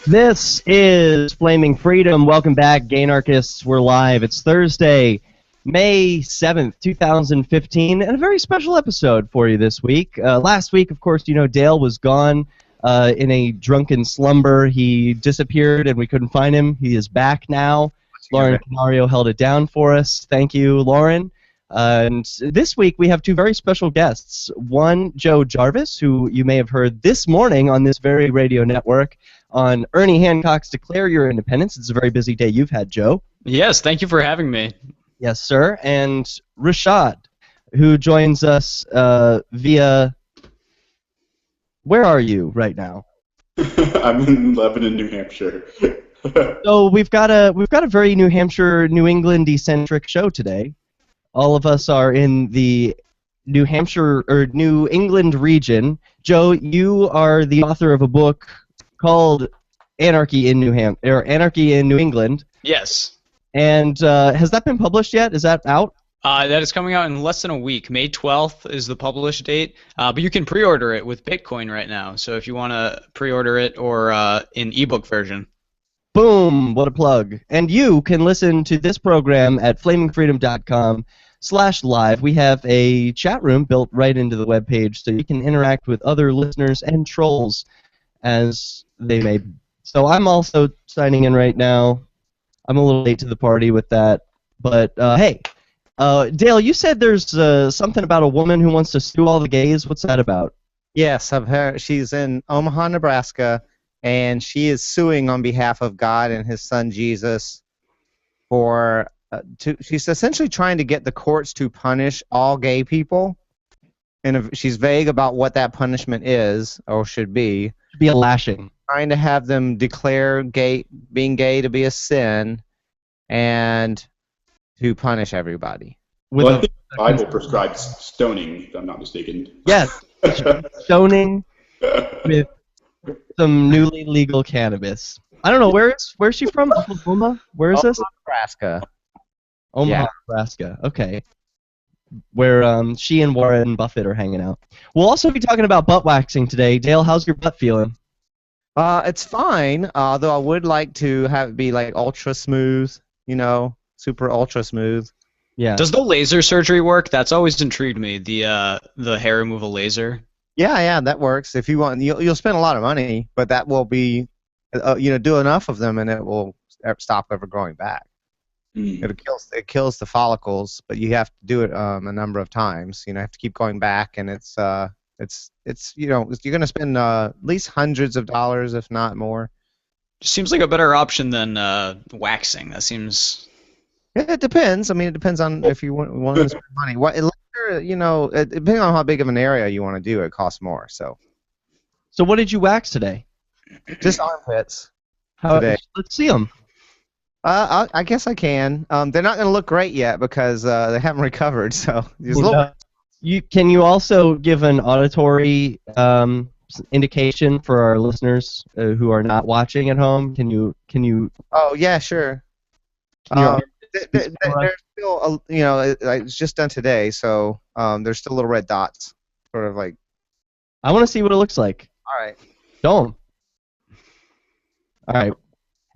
This is Flaming Freedom. Welcome back, Gaynarchists. We're live. It's Thursday, May 7th, 2015, and a very special episode for you this week. Last week, of course, you know, Dale was gone in a drunken slumber. He disappeared, and we couldn't find him. He is back now. Lauren Canario held it down for us. Thank you, Lauren. And this week, we have two very special guests. One, Joe Jarvis, who you may have heard this morning on this very radio network, on Ernie Hancock's Declare Your Independence. It's a very busy day you've had, Joe. Yes, thank you for having me. Yes, sir. And Rashad, who joins us via... Where are you right now? I'm in Lebanon, New Hampshire. So we've got a very New Hampshire, New England-centric show today. All of us are in the New Hampshire or New England region. Joe, you are the author of a book called Anarchy in New England. Yes. And has that been published yet? Is that out? That is coming out in less than a week. May 12th is the published date. But you can pre-order it with Bitcoin right now. So if you want to pre-order it or in ebook version. Boom! What a plug. And you can listen to this program at flamingfreedom.com/live. We have a chat room built right into the webpage so you can interact with other listeners and trolls as they may. So I'm also signing in right now. I'm a little late to the party with that. But, hey, Dale, you said there's something about a woman who wants to sue all the gays. What's that about? Yes, I've heard. She's in Omaha, Nebraska, and she is suing on behalf of God and His Son Jesus for. She's essentially trying to get the courts to punish all gay people, and she's vague about what that punishment is or should be. Be a lashing. Trying to have them declare being gay to be a sin, and to punish everybody. Well, I think the Bible prescribes stoning, if I'm not mistaken. Yes, stoning with some newly legal cannabis. I don't know, where's she from? Oklahoma? Where is this? Nebraska. Omaha, Yeah. Nebraska. Okay. Where she and Warren Buffett are hanging out. We'll also be talking about butt waxing today. Dale, how's your butt feeling? It's fine, though I would like to have it be like ultra smooth, you know, super ultra smooth. Yeah. Does the laser surgery work? That's always intrigued me. The hair removal laser. Yeah, that works. If you want, you'll spend a lot of money, but that will be, do enough of them, and it will stop ever growing back. It kills the follicles, but you have to do it a number of times. You have to keep going back, and it's you're going to spend at least hundreds of dollars, if not more. Seems like a better option than waxing. That seems. It depends. I mean, it depends on if you want to spend money. Depending on how big of an area you want to do, it costs more. So what did you wax today? Just armpits. Today. Let's see them. I guess I can. They're not going to look great yet because they haven't recovered. So Can you also give an auditory indication for our listeners who are not watching at home? Can you? Oh yeah, sure. They're still, it's just done today, so there's still little red dots, sort of like. I want to see what it looks like. All right. Show 'em. All right.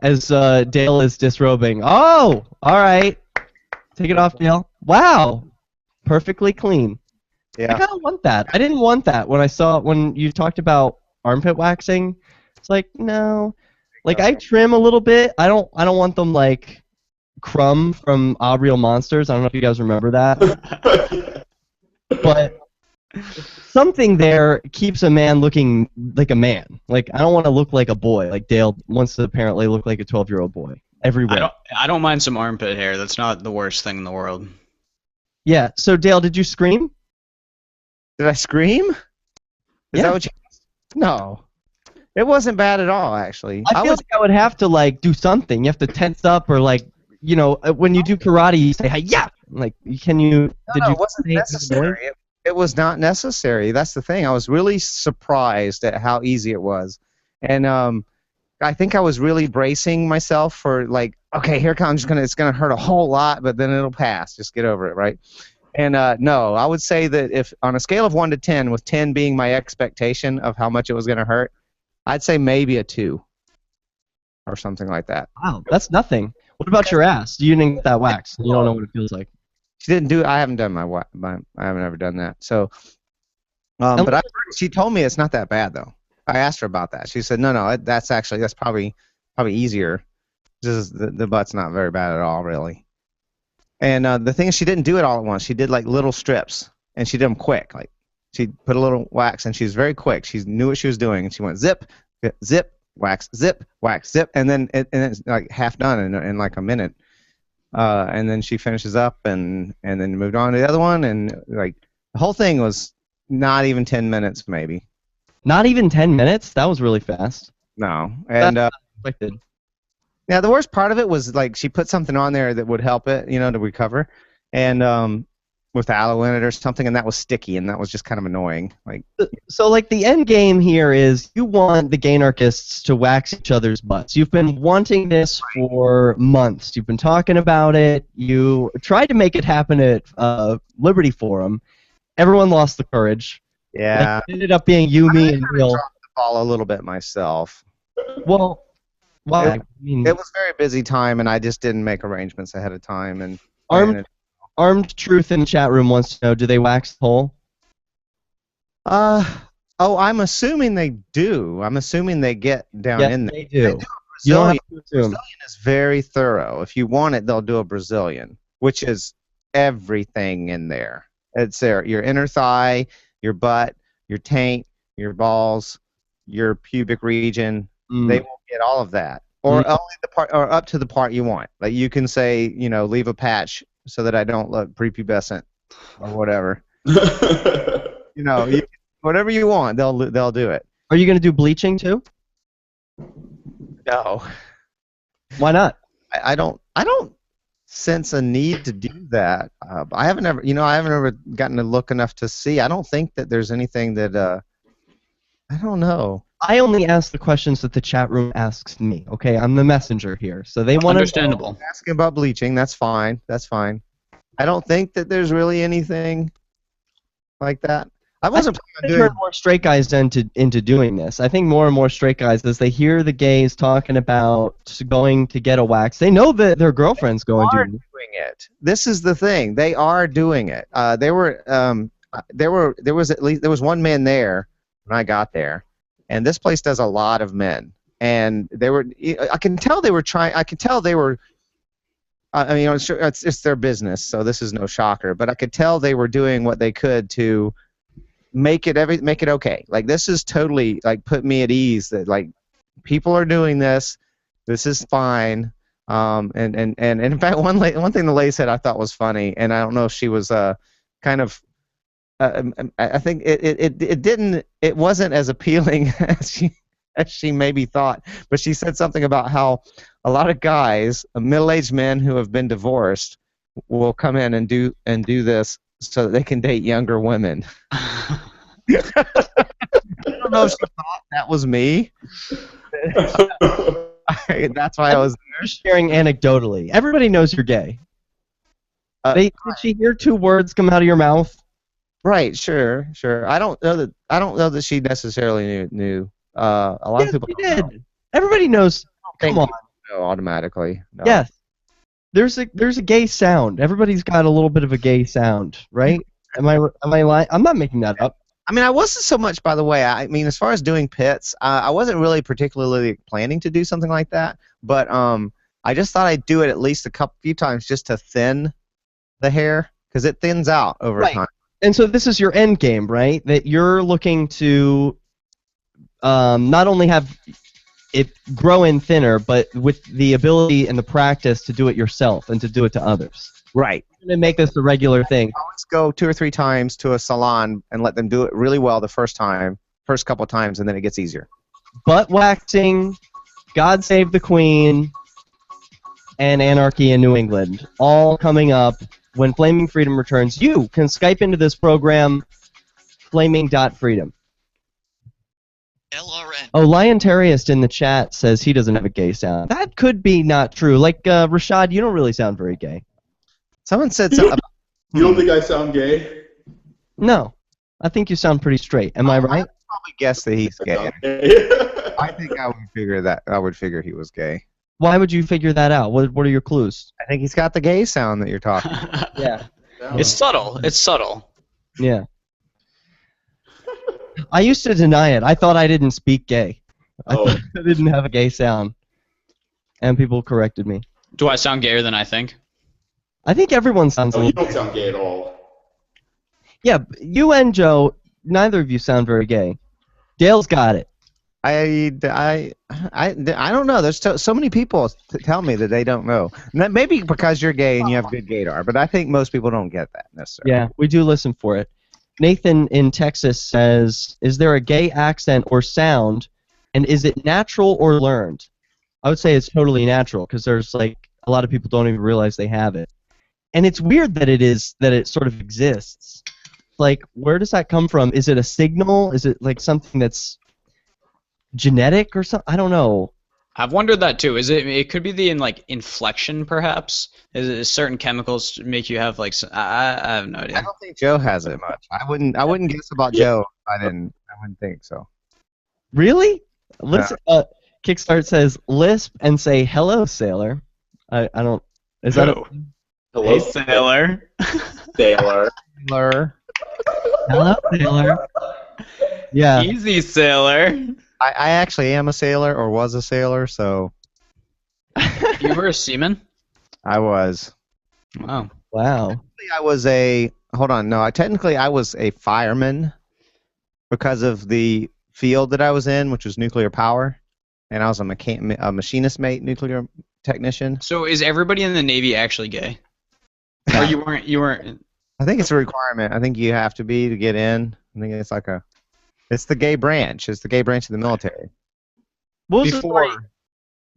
As Dale is disrobing. Oh, all right. Take it off, Dale. Wow, perfectly clean. Yeah. I kind of want that. I didn't want that when you talked about armpit waxing. It's like, no. Like, I trim a little bit. I don't want them like Crumb from Real Monsters. I don't know if you guys remember that. But something there keeps a man looking like a man. Like, I don't want to look like a boy. Like Dale wants to apparently look like a 12-year-old boy everywhere. I don't mind some armpit hair. That's not the worst thing in the world. Yeah. So Dale, did you scream? Did I scream? Is that what you... No. It wasn't bad at all, actually. I feel like I would have to, like, do something. You have to tense up or, like, when you do karate, you say, hi-ya! Like, can you... No, it wasn't necessary. It was not necessary. That's the thing. I was really surprised at how easy it was. And I think I was really bracing myself for, like, okay, here comes, it's going to hurt a whole lot, but then it'll pass. Just get over it, right? And no, I would say that if on a scale of 1 to 10, with 10 being my expectation of how much it was going to hurt, I'd say maybe a 2. or something like that. Wow, that's nothing. What about your ass? You didn't get that wax. You don't know what it feels like. She didn't do. I haven't done I haven't ever done that. So, but she told me it's not that bad though. I asked her about that. She said, no, that's probably easier. Just the butt's not very bad at all, really. And the thing is, she didn't do it all at once. She did like little strips, and she did them quick. Like she put a little wax, and she was very quick. She knew what she was doing, and she went zip, zip, wax, zip, and then it's like half done in like a minute. And then she finishes up, and then moved on to the other one, and like the whole thing was not even 10 minutes, maybe. Not even 10 minutes? That was really fast. No, and Expected. yeah, the worst part of it was like she put something on there that would help it, to recover, and with aloe in it or something, and that was sticky, and that was just kind of annoying. Like, so like the end game here is you want the Gaynarchists to wax each other's butts. You've been wanting this for months. You've been talking about it. You tried to make it happen at Liberty Forum. Everyone lost the courage. yeah, It ended up being you, me, and Neil. dropped the ball a little bit myself. Well, why? I mean, It was a very busy time, and I just didn't make arrangements ahead of time. And Armed Truth in the chat room wants to know: do they wax the hole? I'm assuming they do. I'm assuming they get down in there. They do. You You don't have Brazilian to assume. is very thorough. If you want it, they'll do a Brazilian, which is everything in there. It's there. Your inner thigh, your butt, your taint, your balls, your pubic region. They will get all of that, or only the part, or up to the part you want. Like you can say, leave a patch so that I don't look prepubescent, or whatever. Whatever you want, they'll do it. Are you going to do bleaching too? No. Why not? I don't sense a need to do that. I haven't ever gotten to look enough to see. I don't think that there's anything that I don't know. I only ask the questions that the chat room asks me. Okay, I'm the messenger here, so they want Understandable. Asking about bleaching, that's fine. That's fine. I don't think that there's really anything like that. I wasn't planning on doing. More straight guys into doing this. I think more and more straight guys, as they hear the gays talking about going to get a wax, they know that their girlfriend's going to doing it. This is the thing. They are doing it. There was one man there when I got there, and this place does a lot of men. And I can tell they were trying. I could tell they were. I mean, it's their business, so this is no shocker. But I could tell they were doing what they could to make it okay. Like this is totally like put me at ease that like people are doing this. This is fine. And in fact, one thing the lady said I thought was funny, and I don't know if she was kind of. I think it wasn't as appealing as she maybe thought, but she said something about how a lot of guys, middle-aged men who have been divorced, will come in and do this so that they can date younger women. I don't know if she thought that was me. That's why I was sharing anecdotally. Everybody knows you're gay. Did she hear two words come out of your mouth? Right, sure. I don't know that she necessarily knew. A lot of people did. Know. Everybody knows. Come on. Automatically. No. Yes. There's a gay sound. Everybody's got a little bit of a gay sound, right? Am I lying? I'm not making that up. I mean, I wasn't so much, by the way. I mean, as far as doing pits, I wasn't really particularly planning to do something like that. But I just thought I'd do it at least few times just to thin the hair, because it thins out over time. And so this is your end game, right? That you're looking to not only have it grow in thinner, but with the ability and the practice to do it yourself and to do it to others. Right. You're going to make this a regular thing. Let's go 2 or 3 times to a salon and let them do it really well the first couple times, and then it gets easier. Butt waxing, God Save the Queen, and Anarchy in New England, all coming up when Flaming Freedom returns. You can Skype into this program, Flaming.Freedom. LRN. Oh, Liontariist in the chat says he doesn't have a gay sound. That could be not true. Like, Rashad, you don't really sound very gay. Someone said something. You don't think I sound gay? No. I think you sound pretty straight. Am I right? I'd probably guess that he's gay. I think I would figure he was gay. Why would you figure that out? What are your clues? I think he's got the gay sound that you're talking. Yeah. It's subtle. It's subtle. Yeah. I used to deny it. I thought I didn't speak gay. I Oh. thought I didn't have a gay sound. And people corrected me. Do I sound gayer than I think? I think everyone sounds a No, you little don't sound gay at all. Yeah, you and Joe, neither of you sound very gay. Dale's got it. I don't know. There's so many people tell me that they don't know. Maybe because you're gay and you have good gaydar, but I think most people don't get that necessarily. Yeah, we do listen for it. Nathan in Texas says, is there a gay accent or sound, and is it natural or learned? I would say it's totally natural, because there's like a lot of people don't even realize they have it. And it's weird that it sort of exists. Like, where does that come from? Is it a signal? Is it like something that's genetic or something? I don't know. I've wondered that too. It could be the inflection perhaps? Is certain chemicals make you have like I have no idea. I don't think Joe has it much. I wouldn't guess about Joe if I wouldn't think so. Really? Listen, Kickstart says lisp and say hello, sailor. I don't. Is that? Hello, Hey, sailor. sailor. Hello, sailor. Yeah. Easy, sailor. I actually am a sailor or was a sailor, so You were a seaman? I was. Wow. Wow. I was technically I was a fireman because of the field that I was in, which was nuclear power, and I was a machinist mate nuclear technician. So is everybody in the Navy actually gay? Or you weren't I think it's a requirement. I think you have to be to get in. I think it's the gay branch. It's the gay branch of the military. What was the story?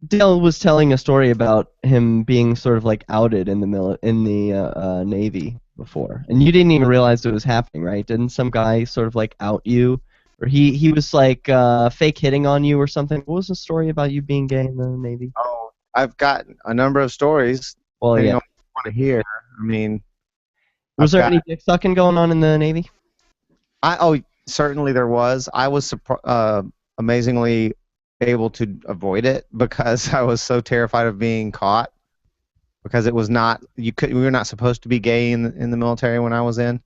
Dale was telling a story about him being sort of like outed in the Navy before, and you didn't even realize it was happening, right? Didn't some guy sort of like out you, or he was like fake hitting on you or something? What was the story about you being gay in the Navy? Oh, I've got a number of stories. Well, yeah. You want to hear? I mean, Was there any dick sucking going on in the Navy? Certainly there was. I was amazingly able to avoid it because I was so terrified of being caught. Because it was not we were not supposed to be gay in the military when I was in.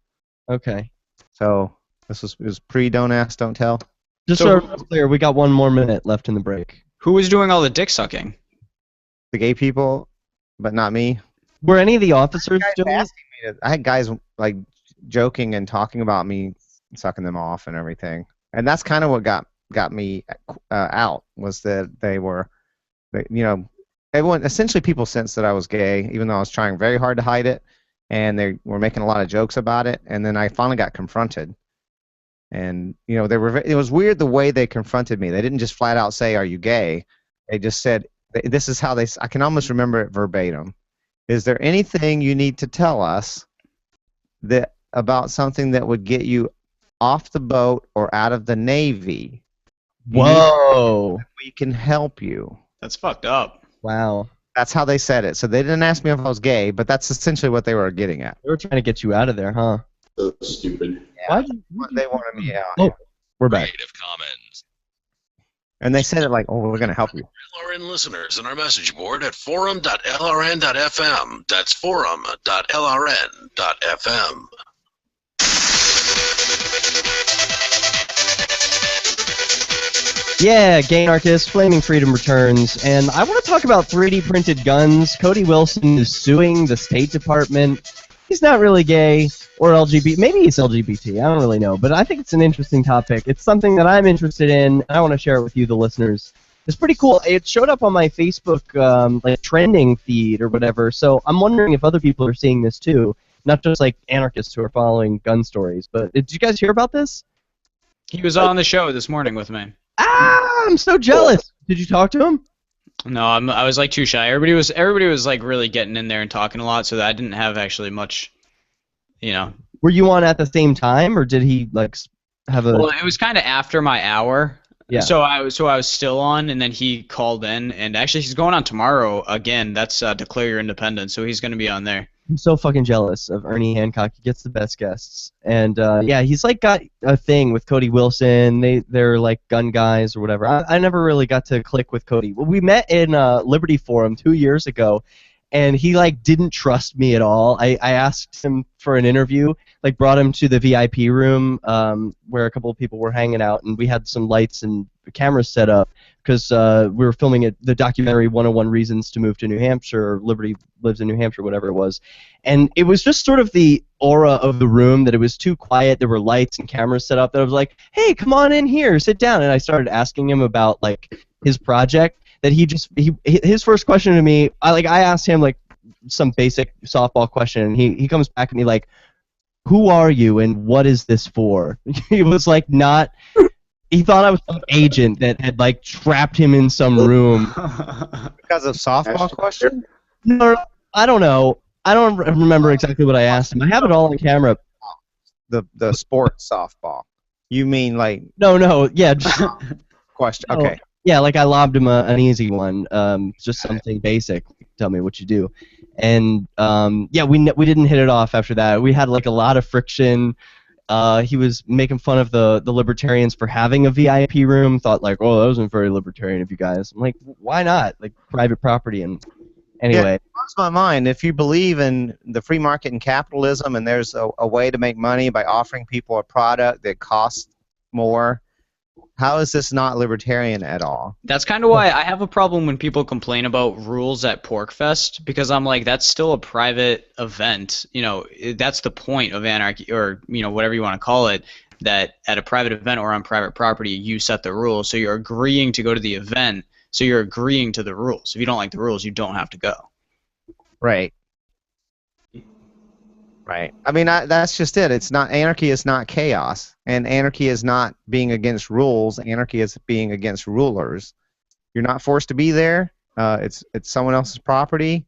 Okay. So it was pre don't ask, don't tell. Just so it's clear, we got 1 more minute left in the break. Who was doing all the dick sucking? The gay people, but not me. Were any of the officers doing it? I had guys like joking and talking about me sucking them off and everything, and that's kind of what got me out, was that everyone, essentially people sensed that I was gay, even though I was trying very hard to hide it, and they were making a lot of jokes about it, and then I finally got confronted, and it was weird the way they confronted me. They didn't just flat out say, "Are you gay?" They just said, "This is how I can almost remember it verbatim. Is there anything you need to tell us about something that would get you off the boat or out of the Navy? Whoa. We can help you." That's fucked up. Wow. That's how they said it. So they didn't ask me if I was gay, but that's essentially what they were getting at. They were trying to get you out of there, huh? So stupid. Yeah. They wanted me out. Oh, we're back. Creative Commons. And they said it like, "Oh, we're going to help you." LRN listeners on our message board at forum.lrn.fm. That's forum.lrn.fm. Yeah, Gaynarchists, Flaming Freedom returns, and I want to talk about 3D printed guns. Cody Wilson is suing the State Department. He's not really gay or LGBT. Maybe he's LGBT. I don't really know, but I think it's an interesting topic. It's something that I'm interested in, and I want to share it with you, the listeners. It's pretty cool. It showed up on my Facebook like trending feed or whatever, so I'm wondering if other people are seeing this too, not just like anarchists who are following gun stories. But did you guys hear about this? He was on the show this morning with me. Ah, I'm so jealous. Did you talk to him? No, I was like too shy. Everybody was like really getting in there and talking a lot, so that I didn't have actually much, Were you on at the same time, or did he like have a? Well, it was kind of after my hour. Yeah. So I was still on, and then he called in, and actually he's going on tomorrow again. That's Declare Your Independence, so he's going to be on there. I'm so fucking jealous of Ernie Hancock. He gets the best guests, and yeah, he's like got a thing with Cody Wilson. They're like gun guys or whatever. I never really got to click with Cody. Well, we met in Liberty Forum 2 years ago, and he like didn't trust me at all. I asked him for an interview, like brought him to the VIP room where a couple of people were hanging out, and we had some lights and cameras set up because we were filming the documentary 101 Reasons to Move to New Hampshire, or Liberty Lives in New Hampshire, whatever it was. And it was just sort of the aura of the room that it was too quiet. There were lights and cameras set up that I was like, hey, come on in here, sit down. And I started asking him about like his project. That his first question to me, I asked him like some basic softball question, and he comes back at me like, who are you and what is this for? He was like not. He thought I was some agent that had like trapped him in some room. Because of softball question? No, I don't know. I don't remember exactly what I asked him. I have it all on camera. The sports softball. You mean like? No, yeah. Just, question. Okay. Yeah, like I lobbed him an easy one, just something basic. Tell me what you do, and yeah, we didn't hit it off after that. We had like a lot of friction. He was making fun of the libertarians for having a VIP room. Thought like, oh, that wasn't very libertarian of you guys. I'm like, why not? Like private property and anyway. Yeah, it blows my mind. If you believe in the free market and capitalism, and there's a way to make money by offering people a product that costs more. How is this not libertarian at all? That's kind of why I have a problem when people complain about rules at PorkFest, because I'm like, that's still a private event. You know, that's the point of anarchy, or you know, whatever you want to call it. That at a private event or on private property, you set the rules. So you're agreeing to go to the event. So you're agreeing to the rules. If you don't like the rules, you don't have to go. Right. Right. I mean, that's just it. It's not anarchy is not chaos, and anarchy is not being against rules. Anarchy is being against rulers. You're not forced to be there. It's someone else's property.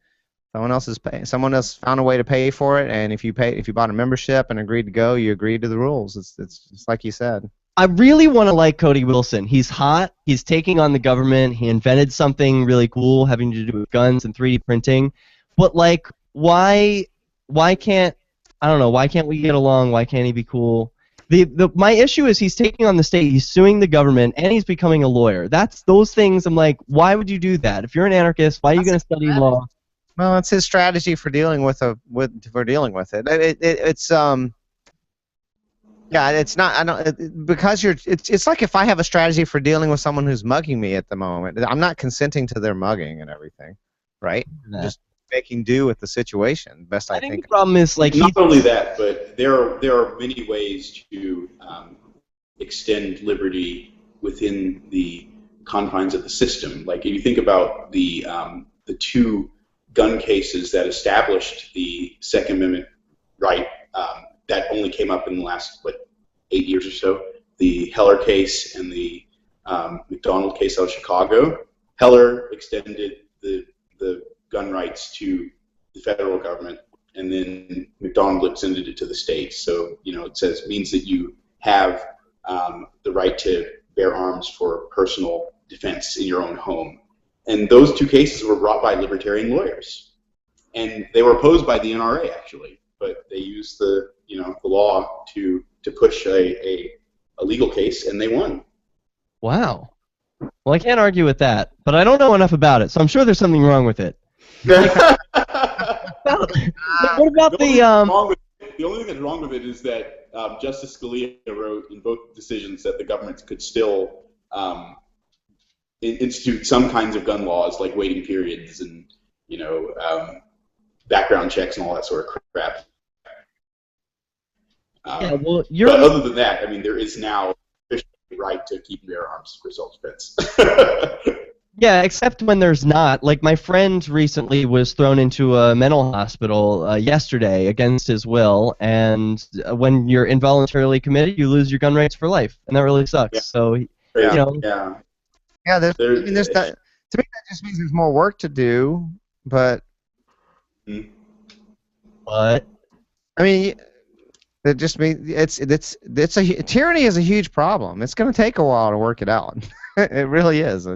Someone else found a way to pay for it, and if you bought a membership and agreed to go, you agreed to the rules. It's just like you said. I really want to like Cody Wilson. He's hot. He's taking on the government. He invented something really cool having to do with guns and 3D printing. But like, why can't I don't know. Why can't we get along? Why can't he be cool? My issue is he's taking on the state, he's suing the government, and he's becoming a lawyer. That's those things. I'm like, why would you do that? If you're an anarchist, why are you going to study law? Well, it's his strategy for dealing with it. Yeah, it's not. I don't because you're. It's like if I have a strategy for dealing with someone who's mugging me at the moment. I'm not consenting to their mugging and everything, right? Just making do with the situation best I think. The problem is like not only that, but there are many ways to extend liberty within the confines of the system. Like if you think about the two gun cases that established the Second Amendment right, that only came up in the last 8 years or so. The Heller case and the McDonald case out of Chicago. Heller extended the gun rights to the federal government, and then McDonald extended it to the states. So, it means that you have the right to bear arms for personal defense in your own home. And those two cases were brought by libertarian lawyers, and they were opposed by the NRA actually, but they used the law to push a legal case, and they won. Wow. Well, I can't argue with that, but I don't know enough about it, so I'm sure there's something wrong with it. What about the only thing that's wrong with it is that Justice Scalia wrote in both decisions that the government could still institute some kinds of gun laws, like waiting periods and background checks and all that sort of crap. Yeah, well, but other than that, I mean, there is now officially the right to keep and bear arms for self-defense. Yeah, except when there's not. Like, my friend recently was thrown into a mental hospital yesterday against his will, and when you're involuntarily committed, you lose your gun rights for life, and that really sucks. Yeah. So, Yeah. There's that. To me, that just means there's more work to do, but. What? I mean, it just means tyranny is a huge problem. It's going to take a while to work it out. It really is.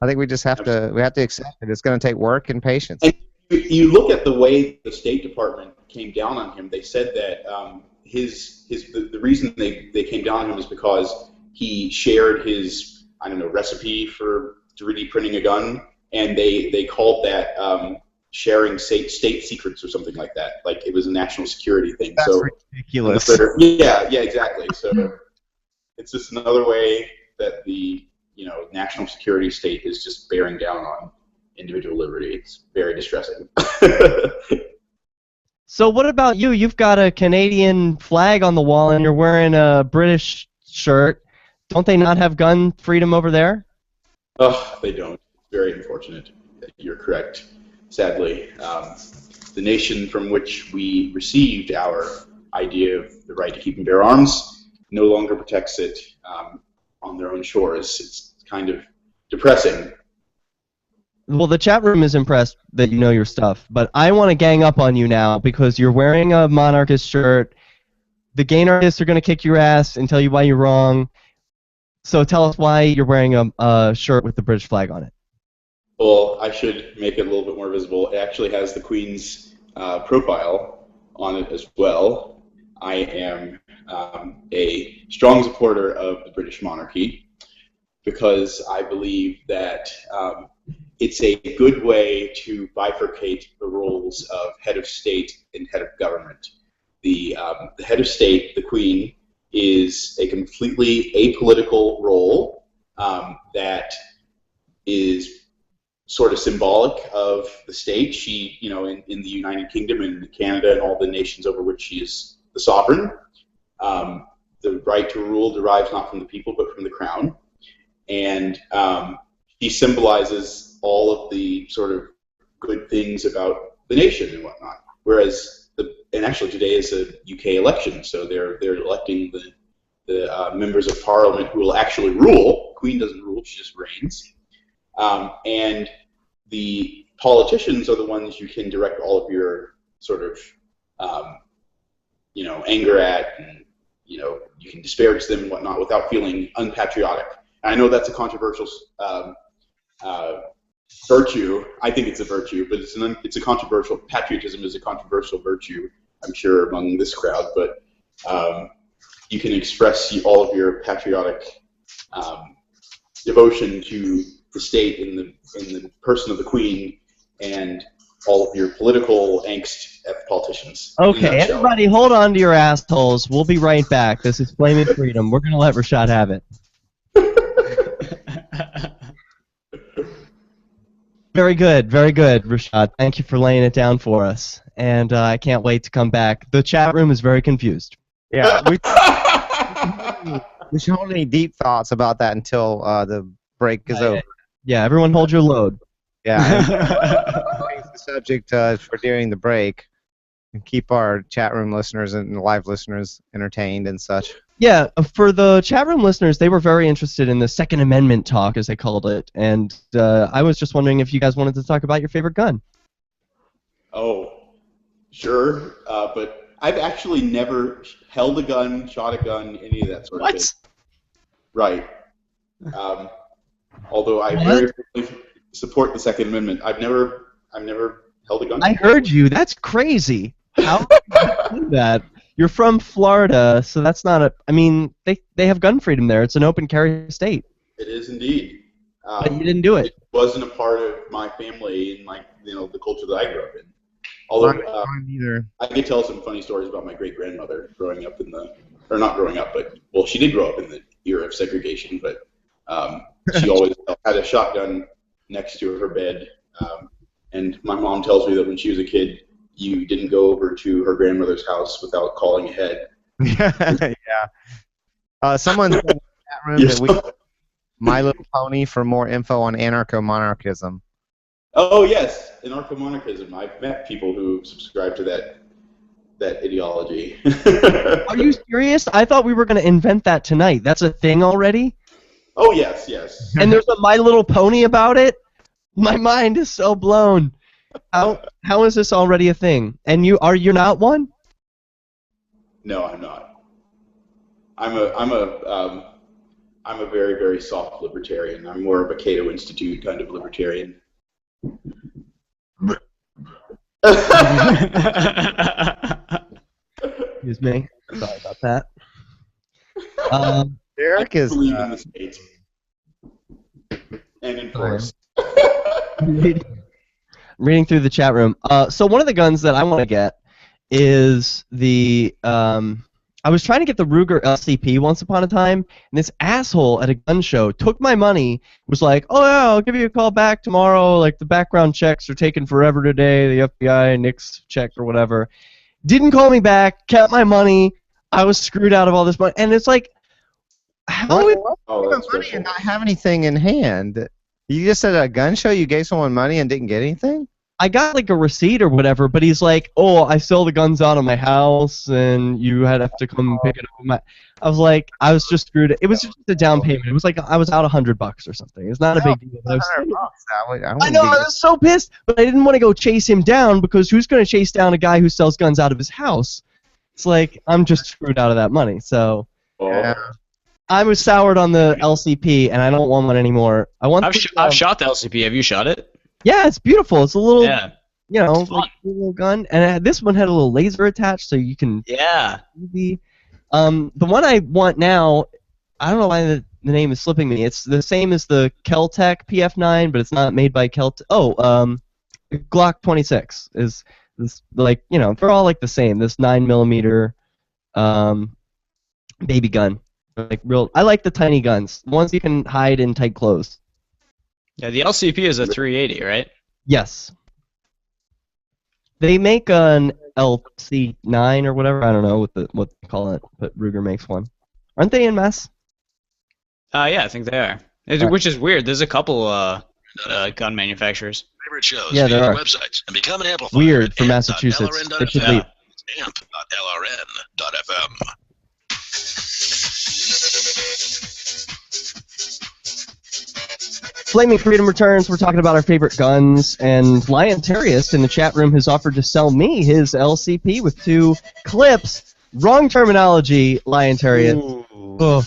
I think we just have to accept it. It's going to take work and patience. And you look at the way the State Department came down on him. They said that the reason they came down on him is because he shared his, I don't know, recipe for 3D printing a gun, and they called that sharing state secrets or something like that. Like it was a national security thing. That's so ridiculous. Yeah, exactly. So it's just another way that the national security state is just bearing down on individual liberty. It's very distressing. So what about you? You've got a Canadian flag on the wall and you're wearing a British shirt. Don't they not have gun freedom over there? Oh, they don't. Very unfortunate. You're correct. Sadly, the nation from which we received our idea of the right to keep and bear arms no longer protects it on their own shores. It's kind of depressing. Well, the chat room is impressed that you know your stuff, but I want to gang up on you now because you're wearing a monarchist shirt. The Gaynarchists are going to kick your ass and tell you why you're wrong. So tell us why you're wearing a shirt with the British flag on it. Well, I should make it a little bit more visible. It actually has the Queen's profile on it as well. I am a strong supporter of the British monarchy because I believe that it's a good way to bifurcate the roles of head of state and head of government. The head of state, the Queen, is a completely apolitical role that is sort of symbolic of the state. She, in the United Kingdom and Canada and all the nations over which she is the sovereign, the right to rule derives not from the people but from the crown. And she symbolizes all of the sort of good things about the nation and whatnot. Whereas, and actually today is a UK election, so they're electing the members of Parliament who will actually rule. Queen doesn't rule; she just reigns. And the politicians are the ones you can direct all of your sort of, anger at, and you can disparage them and whatnot without feeling unpatriotic. And I know that's a controversial virtue. I think it's a virtue, but it's a controversial. Patriotism is a controversial virtue, I'm sure, among this crowd. But you can express all of your patriotic devotion to the state in the person of the Queen, and all of your political angst at politicians. Okay, everybody, hold on to your assholes. We'll be right back. This is Flaming Freedom. We're gonna let Rashad have it. Very good, Rashad. Thank you for laying it down for us, and I can't wait to come back. The chat room is very confused. Yeah, we should hold any deep thoughts about that until the break is over. Yeah, everyone hold your load. Yeah, change the subject for during the break, and keep our chat room listeners and live listeners entertained and such. Yeah, for the chat room listeners, they were very interested in the Second Amendment talk, as they called it, and I was just wondering if you guys wanted to talk about your favorite gun. Oh, sure, but I've actually never held a gun, shot a gun, any of that sort of thing. Right. Although I very firmly support the Second Amendment, I've never held a gun. I heard you. That's crazy. How can you do that? You're from Florida, so that's not a. I mean, they have gun freedom there. It's an open carry state. It is indeed. But you didn't do it. It wasn't a part of my family and the culture that I grew up in. Although I could tell some funny stories about my great grandmother growing up not growing up, but she did grow up in the era of segregation, but she always had a shotgun next to her bed. And my mom tells me that when she was a kid, you didn't go over to her grandmother's house without calling ahead. Yeah. Someone said in the chat room that we My Little Pony for more info on anarcho-monarchism. Oh yes, anarcho-monarchism. I've met people who subscribe to that ideology. Are you serious? I thought we were going to invent that tonight. That's a thing already? Oh yes. And there's a My Little Pony about it? My mind is so blown. How is this already a thing? And you're not one? No, I'm not. I'm a very, very soft libertarian. I'm more of a Cato Institute kind of libertarian. Excuse me. Sorry about that. Derek is believe in the states and enforce. Reading through the chat room. So one of the guns that I want to get is the I was trying to get the Ruger LCP once upon a time, and this asshole at a gun show took my money, was like, "Oh yeah, I'll give you a call back tomorrow. Like the background checks are taking forever today. The FBI NICS check or whatever." Didn't call me back. Kept my money. I was screwed out of all this money, and it's like, how? That's money special. and not have anything in hand. You just said at a gun show you gave someone money and didn't get anything? I got like a receipt or whatever, but he's like, "Oh, I sell the guns out of my house, and you have to come pick it up." I was like, I was just screwed. It was just a down payment. It was like I was out $100 or something. It's not a big deal. But I know, I was so pissed, but I didn't want to go chase him down because who's going to chase down a guy who sells guns out of his house? It's like I'm just screwed out of that money. So I was soured on the LCP, and I don't want one anymore. I've shot the LCP. Have you shot it? Yeah, it's beautiful. It's a little, you know, It's fun. like a little gun, and this one had a little laser attached, so you can. Yeah. The one I want now, I don't know why the name is slipping me. It's the same as the Keltec PF9, but it's not made by Keltec. Glock 26 is like, you know, they're all like the same. This 9mm baby gun, like real. I like the tiny guns, the ones you can hide in tight clothes. Yeah, the LCP is a 380, right? Yes. They make an LC9 or whatever. I don't know what they call it, but Ruger makes one. Aren't they in mass? Yeah, I think they are. Which is weird. There's a couple gun manufacturers. Favorite shows Yeah, via there are. websites and become an amplifier. Weird for at Massachusetts. amp.lrn.fm. They should leave. amp.lrn.fm. Flaming Freedom returns. We're talking about our favorite guns, and Gaynarchists in the chat room has offered to sell me his LCP with 2 clips. Wrong terminology, Gaynarchists. Oh,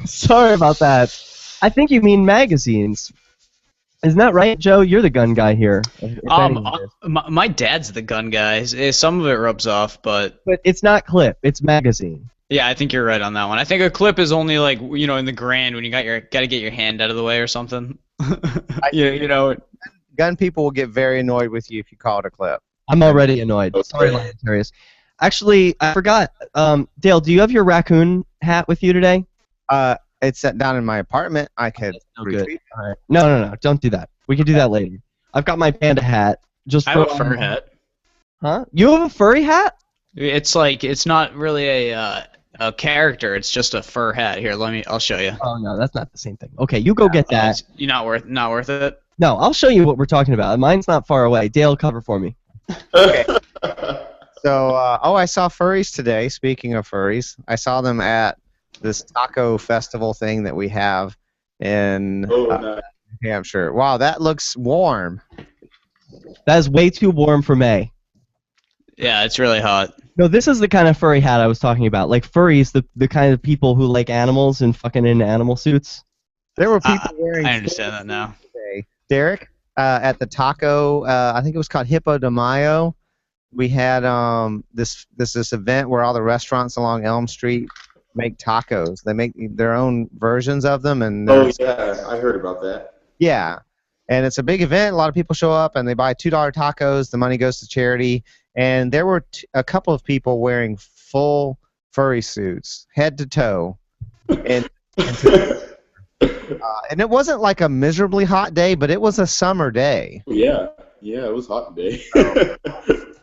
sorry about that. I think you mean magazines. Isn't that right, Joe? You're the gun guy here. if anyone is. My dad's the gun guy. Some of it rubs off, but But it's not clip. It's magazine. yeah, I think you're right on that one. I think a clip is only like, you know, in the grand when you got to get your hand out of the way or something. You know. Gun people will get very annoyed with you if you call it a clip. I'm already annoyed. Sorry, Gaynarchists. Actually, I forgot. Dale, do you have your raccoon hat with you today? It's down in my apartment. I could No good. retrieve it. All right. No. Don't do that. We can do that later. I've got my panda hat. Just I for have a fur hat. Huh? You have a furry hat? It's like, it's not really a character. It's just a fur hat. Here, I'll show you. Oh no, that's not the same thing. Okay, you go get that. You're not worth it. No, I'll show you what we're talking about. Mine's not far away. Dale, cover for me. Okay. So, I saw furries today. Speaking of furries, I saw them at this taco festival thing that we have in Nice. New Hampshire. Wow, that looks warm. That is way too warm for May. Yeah, it's really hot. No, this is the kind of furry hat I was talking about. Like furries, the kind of people who like animals and fucking in animal suits. There were people wearing. I understand that now. Today. Derek, at the taco, I think it was called Hippo de Mayo. We had this event where all the restaurants along Elm Street make tacos. They make their own versions of them, and yeah, I heard about that. yeah, and it's a big event. A lot of people show up and they buy $2 tacos. The money goes to charity. And there were a couple of people wearing full furry suits, head to toe, and it wasn't like a miserably hot day, but it was a summer day. Yeah, it was hot today.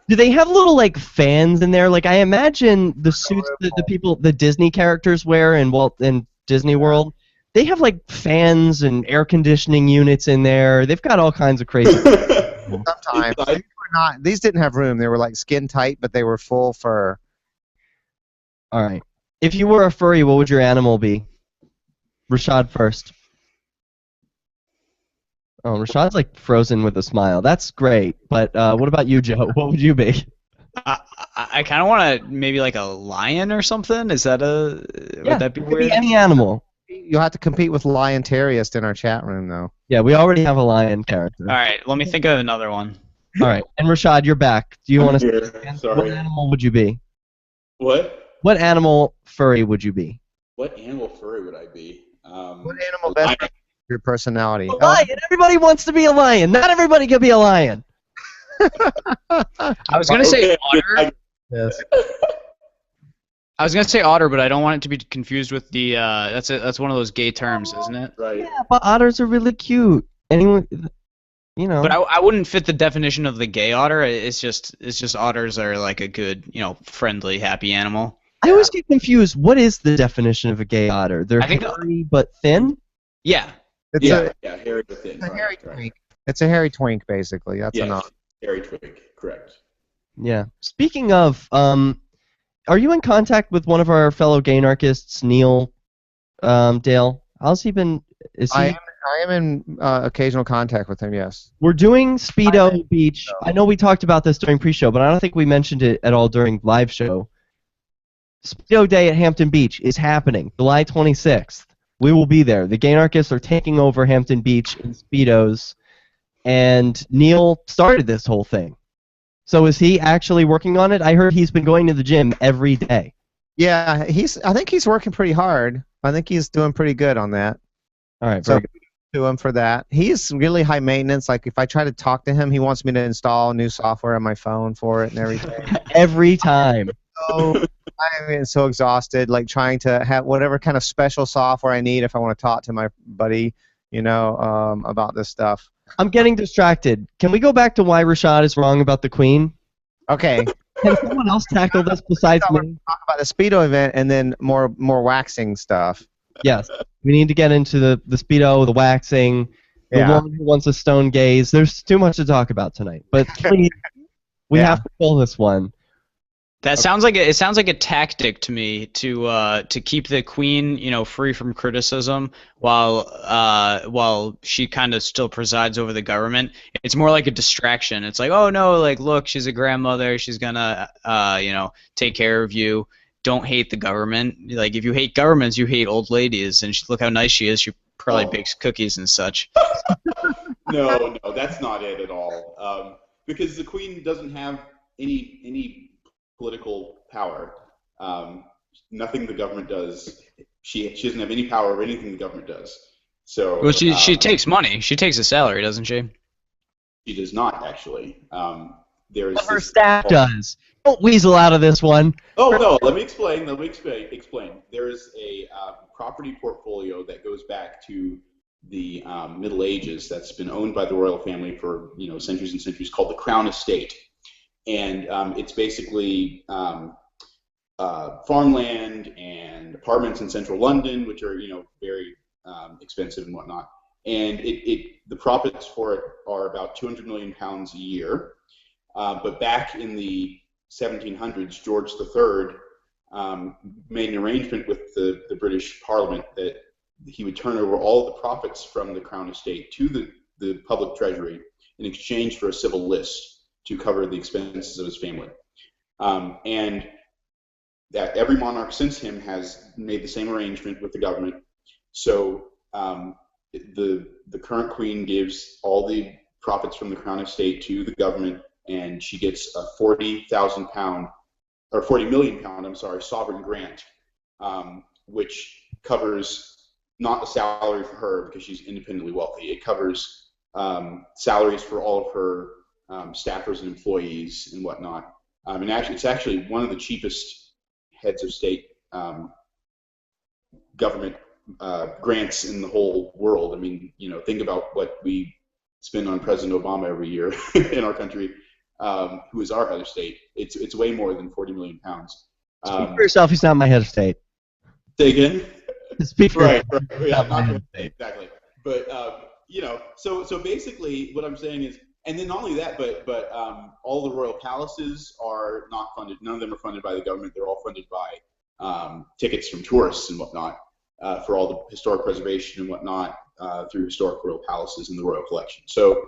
Do they have little like fans in there? Like I imagine the suits that the people, the Disney characters wear in Disney World. They have like fans and air conditioning units in there. They've got all kinds of crazy. Sometimes these didn't have room. They were like skin tight, but they were full fur. All right. If you were a furry, what would your animal be? Rashad first. Oh, Rashad's like frozen with a smile. That's great. But what about you, Joe? What would you be? I kind of want to maybe like a lion or something. Is that would that be it could weird? be any animal. You'll have to compete with Lion Terrierist in our chat room, though. Yeah, we already have a lion character. All right, let me think of another one. All right, and Rashad, you're back. Do you want to? Here. Sorry. What animal would you be? What? What animal furry would you be? What animal furry would I be? What animal best fits your personality? A lion. Everybody wants to be a lion. Not everybody can be a lion. I was gonna say otter. Yes. I was gonna say otter, but I don't want it to be confused with the. That's one of those gay terms, isn't it? Right. Yeah, but otters are really cute. Anyone, you know. But I wouldn't fit the definition of the gay otter. It's just otters are like a good, friendly, happy animal. I always get confused. What is the definition of a gay otter? They're I think- hairy but thin. Yeah. It's Hairy but thin. a Right, hairy right. twink. It's a hairy twink, basically. That's Yes, enough. hairy twig. Correct. Yeah. Speaking of, are you in contact with one of our fellow Gaynarchists, Neil Dale? How's he been? Is he? I am in occasional contact with him. Yes. We're doing Speedo Beach. I know we talked about this during pre-show, but I don't think we mentioned it at all during live show. Speedo Day at Hampton Beach is happening, July 26th. We will be there. The Gaynarchists are taking over Hampton Beach in Speedos, and Neil started this whole thing. So is he actually working on it? I heard he's been going to the gym every day. Yeah, I think he's working pretty hard. I think he's doing pretty good on that. All right, So very good. to him for that. He's really high maintenance. Like if I try to talk to him, he wants me to install new software on my phone for it and everything. Every time. So I'm so exhausted, like trying to have whatever kind of special software I need if I want to talk to my buddy, about this stuff. I'm getting distracted. Can we go back to why Rashad is wrong about the Queen? Okay. Can someone else tackle this besides me? Talk about the Speedo event and then more waxing stuff. Yes. We need to get into the Speedo, the waxing, the Yeah. woman who wants a stone gaze. There's too much to talk about tonight. But please, we Yeah. have to fill this one. That sounds like a tactic to me to keep the queen, free from criticism while she kind of still presides over the government. It's more like a distraction. It's like, oh no, like look, she's a grandmother. She's gonna take care of you. Don't hate the government. Like if you hate governments, you hate old ladies. And look how nice she is. She probably bakes cookies and such. No, that's not it at all. Because the Queen doesn't have any political power. Nothing the government does. She doesn't have any power over anything the government does. So. Well, she takes money. She takes a salary, doesn't she? She does not actually. There is But her this- staff does. Don't weasel out of this one. Oh no! Let me explain. There is a property portfolio that goes back to the Middle Ages that's been owned by the royal family for centuries and centuries, called the Crown Estate, and it's basically farmland and apartments in central London, which are very expensive and whatnot. And the profits for it are about £200 million a year. But back in the 1700s, George III made an arrangement with the British Parliament that he would turn over all of the profits from the Crown Estate to the public treasury in exchange for a civil list to cover the expenses of his family. And that every monarch since him has made the same arrangement with the government. So the current queen gives all the profits from the Crown Estate to the government, and she gets a £40 million pound, sovereign grant, which covers not a salary for her because she's independently wealthy. It covers salaries for all of her staffers and employees and whatnot. And actually, it's actually one of the cheapest heads of state government grants in the whole world. I mean, think about what we spend on President Obama every year in our country, who is our head of state. It's way more than £40 million. Speak for yourself. He's not my head of state. Say again. Speak for Right. yourself. Yeah, Not my not head of state. exactly. But so basically, what I'm saying is, and then not only that, but all the royal palaces are not funded. None of them are funded by the government. They're all funded by tickets from tourists and whatnot for all the historic preservation and whatnot through historic royal palaces and the royal collection. So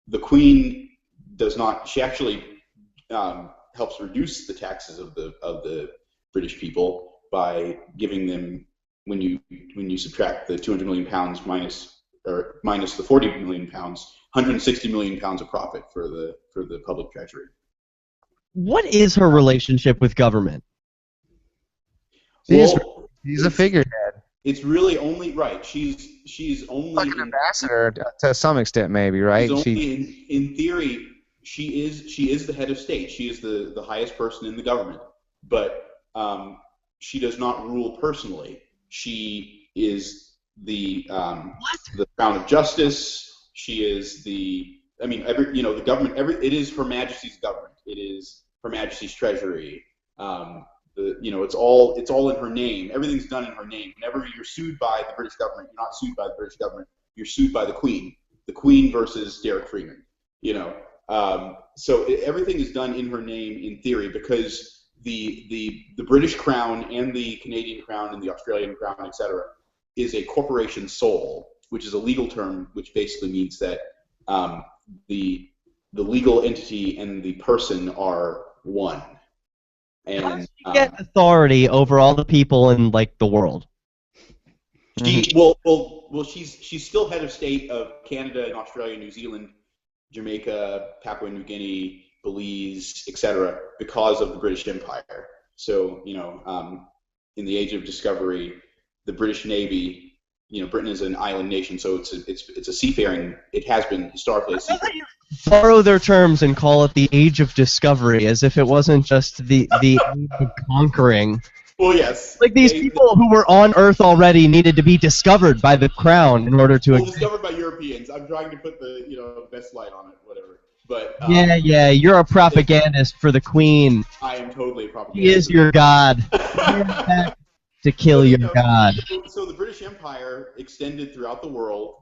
the Queen does not. She actually helps reduce the taxes of the British people by giving them, when you subtract the £200 million minus or minus the 40 million pounds, 160 million pounds of profit for the public treasury. What is her relationship with government? She's Well, a figurehead. it's really only right. She's only Like an ambassador to some extent, maybe, right? She's only in theory. She is the head of state. She is the highest person in the government, but she does not rule personally. She is the crown of justice. She is the the government. It is Her Majesty's government. It is Her Majesty's treasury. It's all in her name. Everything's done in her name. Whenever you're sued by the British government, you're not sued by the British government. You're sued by the Queen. The Queen versus Derek Freeman. So everything is done in her name in theory, because the British Crown and the Canadian Crown and the Australian Crown, etc., is a corporation sole, which is a legal term, which basically means that the legal entity and the person are one. And How does she get authority over all the people in the world? She's still head of state of Canada and Australia, New Zealand, Jamaica, Papua New Guinea, Belize, etc., because of the British Empire. So in the Age of Discovery, the British Navy. Britain is an island nation, so it's a seafaring. It has been historically a seafaring. Borrow their terms and call it the Age of Discovery, as if it wasn't just the age of conquering. Well, yes. These people who were on Earth already needed to be discovered by the Crown in order to. Discovered by Europeans. I'm trying to put the best light on it, whatever. But yeah, you're a propagandist for the Queen. I am totally a propagandist. He is your god. To kill your god. So the British Empire extended throughout the world,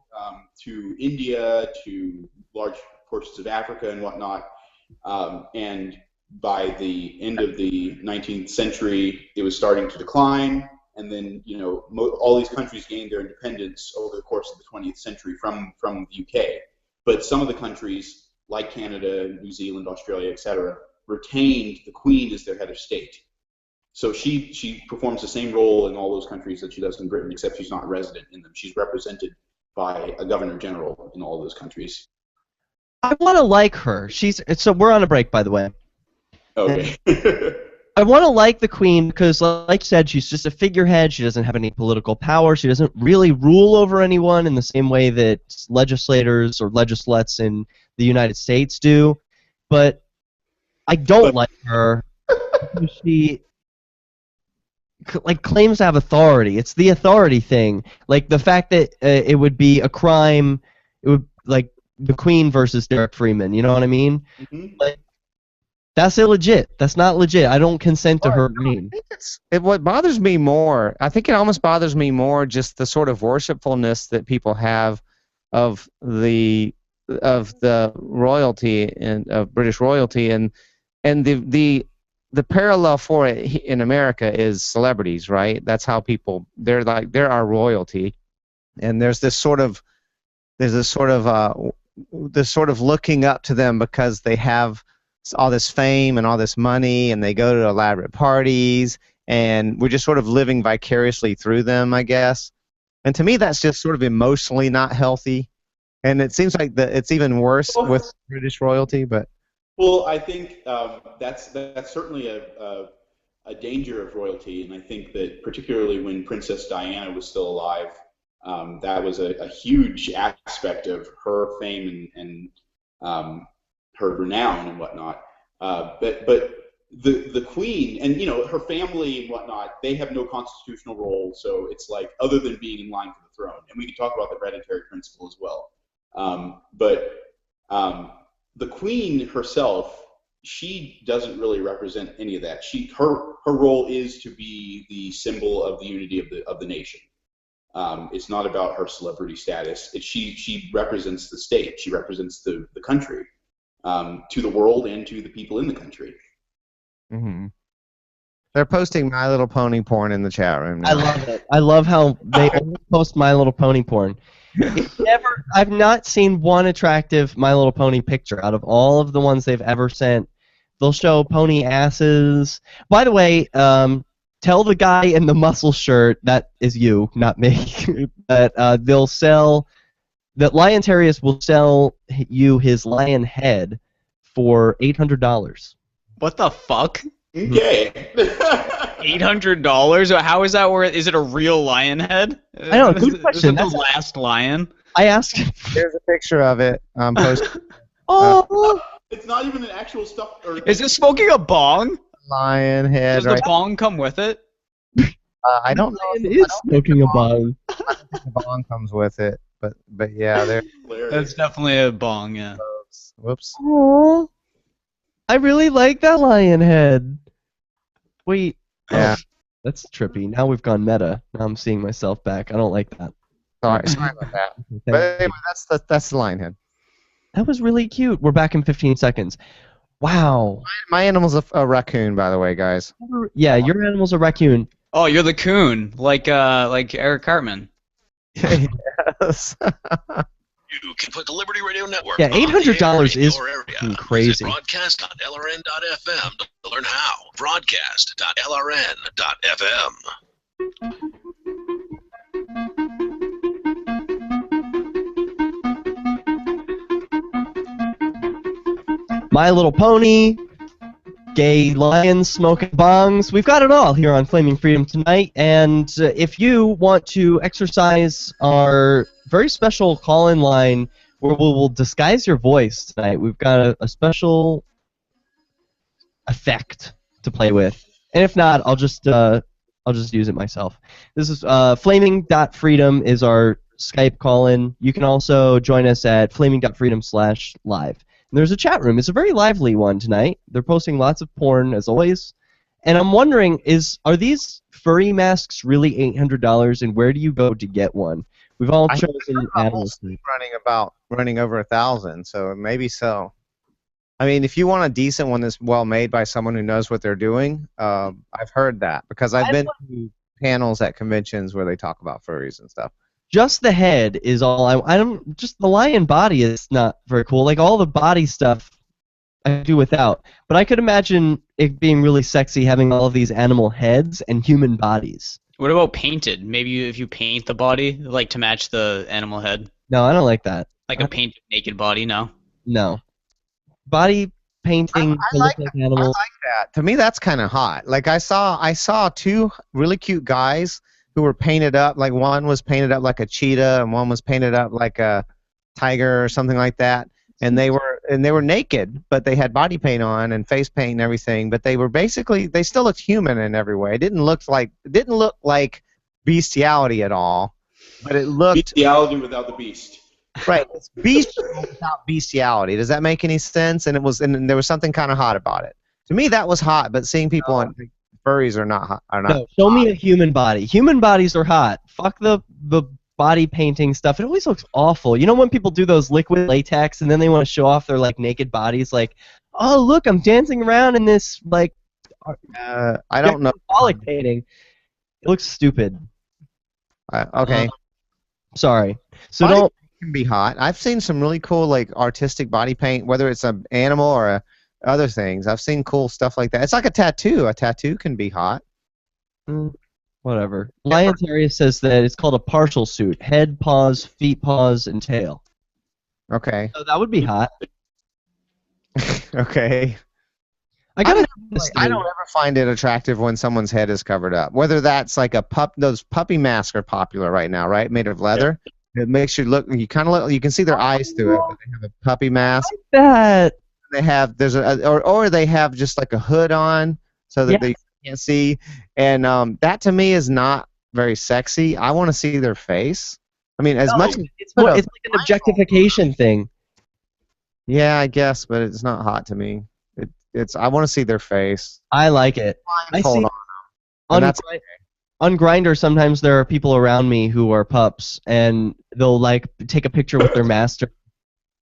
to India, to large portions of Africa and whatnot, and by the end of the 19th century, it was starting to decline, and then all these countries gained their independence over the course of the 20th century from the UK. But some of the countries, like Canada, New Zealand, Australia, etc., retained the Queen as their head of state. So she performs the same role in all those countries that she does in Britain, except she's not resident in them. She's represented by a governor general in all those countries. I want to like her. So we're on a break, by the way. Okay. I want to like the Queen because, like I said, she's just a figurehead. She doesn't have any political power. She doesn't really rule over anyone in the same way that legislators or legislates in the United States do. But I don't like her because she claims to have authority. It's the authority thing. The fact that it would be a crime. It would the Queen versus Derek Freeman. You know what I mean? Mm-hmm. That's illegit. That's not legit. I don't consent to her name. What bothers me more, I think it almost bothers me more, just the sort of worshipfulness that people have of the royalty and of British royalty, and the parallel for it in America is celebrities, right? That's how people they're our royalty, and there's this sort of looking up to them because they have all this fame and all this money, and they go to elaborate parties, and we're just sort of living vicariously through them, I guess. And to me, that's just sort of emotionally not healthy. And it seems like it's even worse with British royalty, but. Well, I think that's certainly a danger of royalty, and I think that particularly when Princess Diana was still alive, that was a huge aspect of her fame and her renown and whatnot. But the Queen and her family and whatnot, they have no constitutional role, so it's other than being in line for the throne, and we can talk about the hereditary principle as well. The Queen herself, she doesn't really represent any of that. Her role is to be the symbol of the unity of the nation. It's not about her celebrity status. She represents the state. She represents the country to the world and to the people in the country. Mm-hmm. They're posting My Little Pony porn in the chat room now. I love it. I love how they only post My Little Pony porn. I've not seen one attractive My Little Pony picture out of all of the ones they've ever sent. They'll show pony asses. By the way, tell the guy in the muscle shirt, that is you, not me, that they'll sell that Gaynarchists will sell you his lion head for $800. What the fuck? Okay. $800? How is that worth? Is it a real lion head? I know, good question. Is it the last lion? I asked him. There's a picture of it posted. Oh, It's not even an actual stuff. Or Is it smoking a bong? Lion head. Does the Right. bong come with it? I don't know. it is smoking a bong. The bong comes with it, but yeah, there. That's definitely a bong, yeah. Whoops. Oh, I really like that lion head. Wait. Yeah. Oh, that's trippy. Now we've gone meta. Now I'm seeing myself back. I don't like that. Sorry about that. But anyway, that's the lion head. That was really cute. We're back in 15 seconds. Wow. My animal's a raccoon, by the way, guys. Yeah, your animal's a raccoon. Oh, you're the coon, like Eric Cartman. Yes. You can put the Liberty Radio Network. Yeah, on the $800 air is in your area. fucking crazy. Visit broadcast.lrn.fm to learn how. Broadcast.lrn.fm. My Little Pony, gay lions smoking bongs. We've got it all here on Flaming Freedom tonight. And if you want to exercise our very special call-in line where we will disguise your voice tonight, we've got a special effect to play with. And if not, I'll just use it myself. This is Flaming.Freedom is our Skype call-in. You can also join us at Flaming.Freedom/live. And there's a chat room. It's a very lively one tonight. They're posting lots of porn, as always. And I'm wondering, are these furry masks really $800, and where do you go to get one? We've all chosen animals. running over 1,000, so maybe so. I mean, if you want a decent one that's well made by someone who knows what they're doing, I've heard that because I've been to panels at conventions where they talk about furries and stuff. Just the head is all I don't. Just the lion body is not very cool. Like all the body stuff, I do without. But I could imagine it being really sexy having all of these animal heads and human bodies. What about painted? Maybe if you paint the body, like to match the animal head, No, I don't like that. like a painted naked body. No. No. Body painting to look like I animals. like that. To me, that's kind of hot. Like I saw two really cute guys who were painted up. Like one was painted up like a cheetah, and one was painted up like a tiger or something like that. And they were naked, but they had body paint on and face paint and everything. But they still looked human in every way. It didn't look like bestiality at all, but it looked bestiality without the beast. right. It's bestial without bestiality. Does that make any sense? And there was something kind of hot about it. To me, that was hot. But seeing people on furries are not hot. No, show me a human body. Human bodies are hot. Fuck the body painting stuff. It always looks awful. You know when people do those liquid latex and then they want to show off their like naked bodies, like, oh look, I'm dancing around in this like. I don't know. Symbolic painting. It looks stupid. Okay. Sorry. So Body don't. can be hot. I've seen some really cool like artistic body paint, whether it's an animal or other things. I've seen cool stuff like that. It's like a tattoo. A tattoo can be hot. Whatever. Gaynarchists says that it's called a partial suit: head, paws, feet, paws, and tail. Okay. So that would be hot. Okay. I don't ever find it attractive when someone's head is covered up. Whether that's like those puppy masks are popular right now, right? Made of leather. It makes you look. You kind of look. You can see their eyes through it. But they have a puppy mask. that. They have or they have just like a hood on so that they can't see. And that to me is not very sexy. I want to see their face. I mean, as much as It's like an objectification thing. yeah, I guess, but it's not hot to me. I want to see their face. I like it. I see. On Grindr, sometimes there are people around me who are pups, and they'll like take a picture with their master,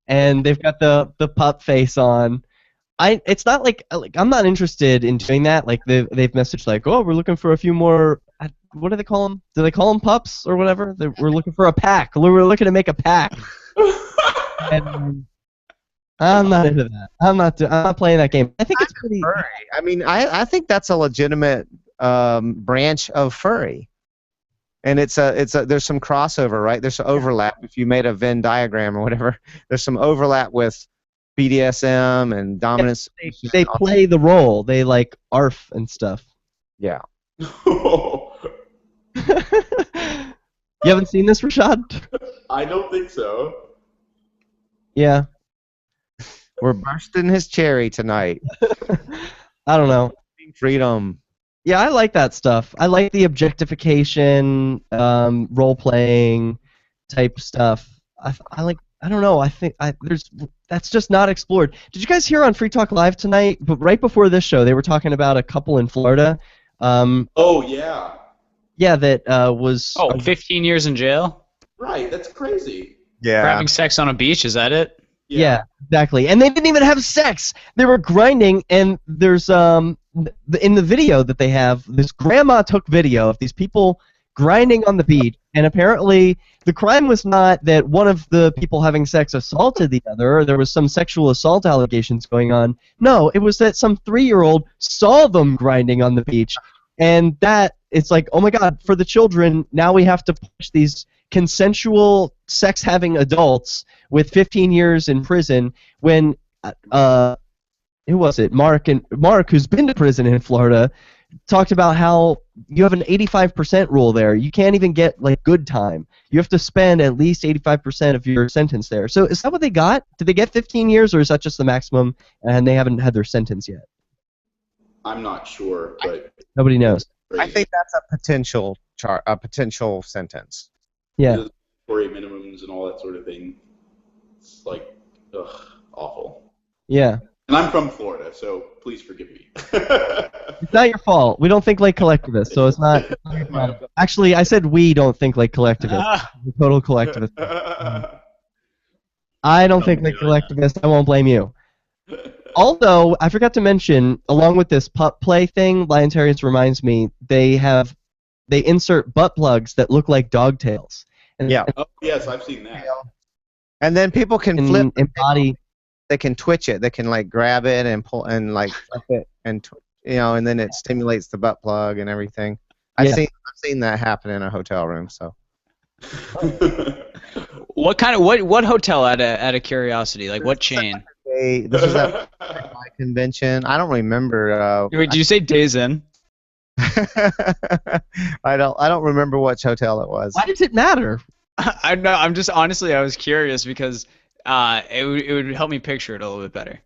and they've got the pup face on. It's not like I'm not interested in doing that. Like they've messaged like, oh, we're looking for a few more. What do they call them? Do they call them pups or whatever? We're looking for a pack. We're looking to make a pack. And I'm not into that. I'm not playing that game. I think it's pretty furry. I mean, I think that's a legitimate branch of furry. And it's a there's some crossover, right? There's some overlap. If you made a Venn diagram or whatever, there's some overlap with BDSM and dominance. They play the role. They like ARF and stuff. Yeah. You haven't seen this, Rashad? I don't think so. Yeah. We're bursting his cherry tonight. I don't know. Freedom. Yeah, I like that stuff. I like the objectification, role-playing type stuff. I like. I don't know. I think that's just not explored. Did you guys hear on Free Talk Live tonight? But right before this show, they were talking about a couple in Florida. Oh yeah. Yeah, that was. 15 years in jail? Right. That's crazy. Yeah. For having sex on a beach, is that it? Yeah, exactly. And they didn't even have sex. They were grinding, and there's in the video that they have, this grandma took video of these people grinding on the beach, and apparently the crime was not that one of the people having sex assaulted the other, or there was some sexual assault allegations going on. No, it was that some 3-year-old saw them grinding on the beach, and that it's like, oh my God, for the children, now we have to push these consensual sex-having adults with 15 years in prison when who was it? Mark, who's been to prison in Florida, talked about how you have an 85% rule there. You can't even get like good time. You have to spend at least 85% of your sentence there. So is that what they got? Did they get 15 years, or is that just the maximum and they haven't had their sentence yet? I'm not sure, but Nobody knows. I think that's a potential sentence. Yeah. Mandatory minimums and all that sort of thing. It's like, awful. Yeah. And I'm from Florida, so please forgive me. It's not your fault. We don't think like collectivists, so it's not. Actually, I said we don't think like collectivists. We're total collectivists. I don't think like collectivists. I won't blame you. Although, I forgot to mention, along with this pup play thing, Liontarians reminds me, they insert butt plugs that look like dog tails. And, Yeah. Oh, yes, I've seen that. And then people can flip embody. They can twitch it. They can like grab it and pull and like flip it and and then it stimulates the butt plug and everything. I've seen that happen in a hotel room. So. What hotel out of curiosity? Like what chain? This was at my convention. I don't remember. Wait, did you say Days Inn? I don't remember which hotel it was. Why does it matter? I know. I'm just honestly, I was curious because it would help me picture it a little bit better.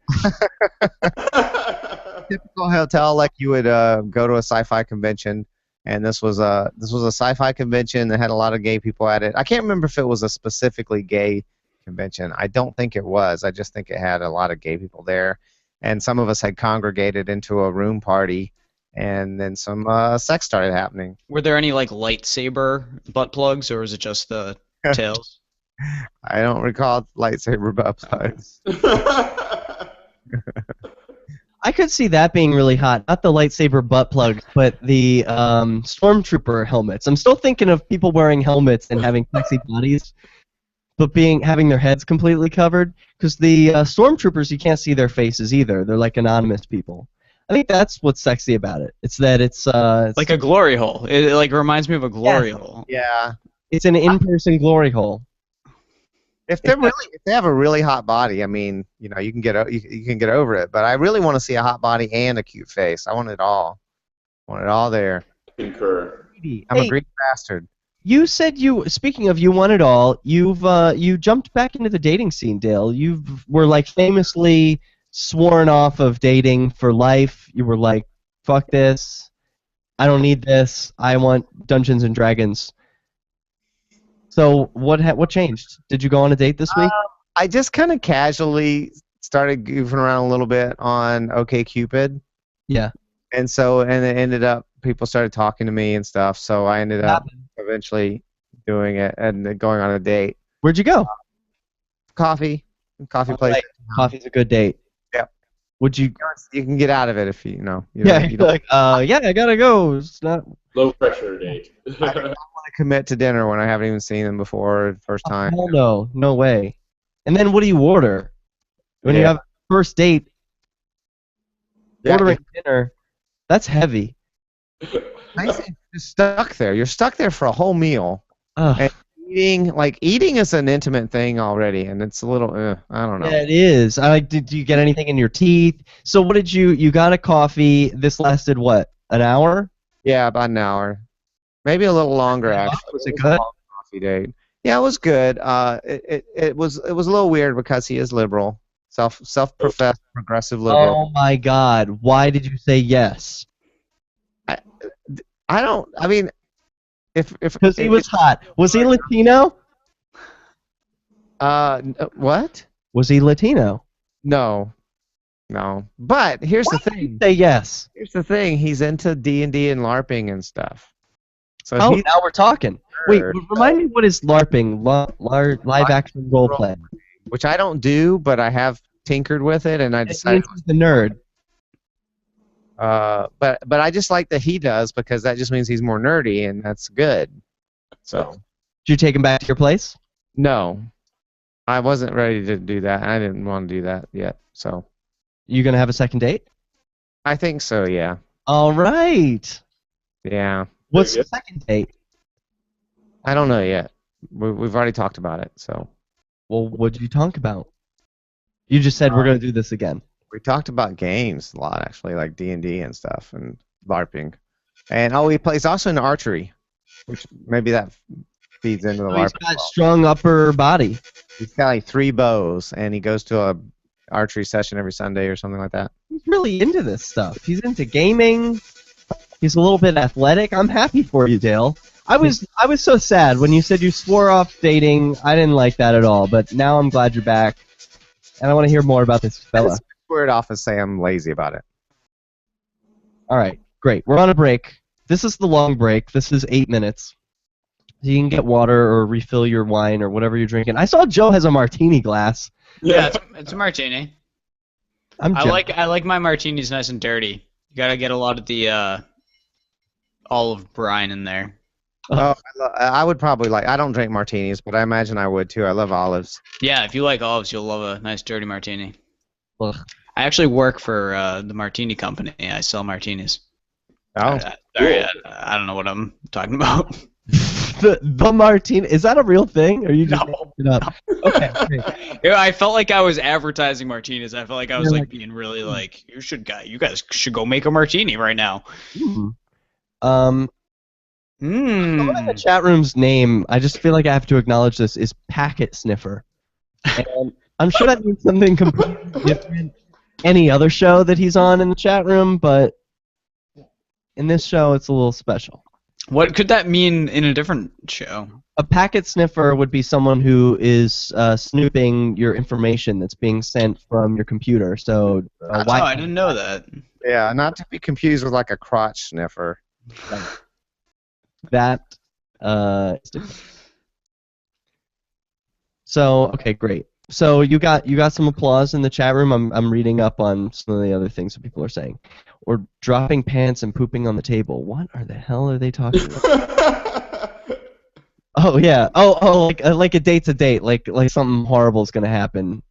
Typical hotel, like you would go to a sci-fi convention, and this was a sci-fi convention that had a lot of gay people at it. I can't remember if it was a specifically gay convention. I don't think it was. I just think it had a lot of gay people there, and some of us had congregated into a room party, and then some sex started happening. Were there any like lightsaber butt plugs, or was it just the tails? I don't recall lightsaber butt plugs. I could see that being really hot. Not the lightsaber butt plugs, but the stormtrooper helmets. I'm still thinking of people wearing helmets and having sexy bodies, but having their heads completely covered. Because the stormtroopers, you can't see their faces either. They're like anonymous people. I think that's what's sexy about it. It's that it's like a glory hole. It like reminds me of a glory hole. Yeah. It's an in-person glory hole. If they have a really hot body, I mean, you can get over it. But I really want to see a hot body and a cute face. I want it all. I want it all there. Concur. I'm a Greek bastard. You said speaking of you want it all, you jumped back into the dating scene, Dale. You were like famously sworn off of dating for life. You were like, fuck this. I don't need this. I want Dungeons and Dragons. So what changed? Did you go on a date this week? I just kind of casually started goofing around a little bit on OkCupid. Yeah. And it ended up people started talking to me and stuff. So I ended up eventually doing it and going on a date. Where'd you go? Coffee place. Right. Coffee's a good date. Yep. Would you? You can get out of it if you yeah, you're like, yeah, I gotta go. It's not low pressure date. I don't want to commit to dinner when I haven't even seen them before first time. Hell no way. And then what do you order when you have a first date? Ordering dinner, that's heavy. nice and just stuck there. You're stuck there for a whole meal. Ugh. And eating is an intimate thing already, and it's a little, I don't know. Yeah, it is. Did you get anything in your teeth? So what did you got a coffee? This lasted what? An hour? Yeah, about an hour, maybe a little longer actually. Was it a good? long coffee date. Yeah, it was good. It was a little weird because he is liberal, self-professed progressive liberal. Oh my God! Why did you say yes? I don't. I mean, if Because he was hot. Was he Latino? what? Was he Latino? No. But here's Why the did you thing. say yes? Here's the thing. He's into D&D and LARPing and stuff. So Oh, he's now we're talking. Wait, nerd, remind me what is LARPing? Live action role play. which I don't do, but I have tinkered with it, and I It decided. means he's the nerd. But I just like that he does because that just means he's more nerdy, and that's good. So Did you take him back to your place? no, I wasn't ready to do that. I didn't want to do that yet. So You gonna have a second date? I think so. Yeah. All right. Yeah. What's Very the second date? I don't know yet. We've already talked about it. So Well, what did you talk about? You just said we're gonna do this again. we talked about games a lot, actually, like D&D and stuff, and LARPing. And he plays also in archery, which maybe that feeds into the Oh, he's LARP. got strong upper body. He's got like 3 bows, and he goes to a archery session every Sunday or something like that. He's really into this stuff. He's into gaming. He's a little bit athletic. I'm happy for you, Dale. I was so sad when you said you swore off dating. I didn't like that at all, but now I'm glad you're back, and I want to hear more about this fella. I swear it off and say I'm lazy about it. All right, great. We're on a break. This is the long break. This is 8 minutes. You can get water or refill your wine or whatever you're drinking. I saw Joe has a martini glass. Yeah, it's a martini. I'm I jealous. like my martinis nice and dirty. You gotta get a lot of the olive brine in there. Oh, I would probably like. I don't drink martinis, but I imagine I would too. I love olives. Yeah, if you like olives, you'll love a nice dirty martini. Ugh. I actually work for the martini company. I sell martinis. Oh, Sorry, I don't know what I'm talking about. The martini, is that a real thing? Or are you just No. making it up? Okay, great. Yeah, I felt like I was advertising martinis. I felt like I was You're like being really like, you guys should go make a martini right now. Someone in the chat room's name, I just feel like I have to acknowledge this, is Packet Sniffer. And I'm sure that means something completely different any other show that he's on in the chat room, but in this show it's a little special. What could that mean in a different show? A packet sniffer would be someone who is snooping your information that's being sent from your computer. So Oh, I didn't know that. yeah. Not to be confused with like a crotch sniffer. that is different. So okay, great. So you got some applause in the chat room. I'm reading up on some of the other things that people are saying. Or dropping pants and pooping on the table. What the hell are they talking about? Oh yeah. Oh like a date's a date. Like something horrible is gonna happen.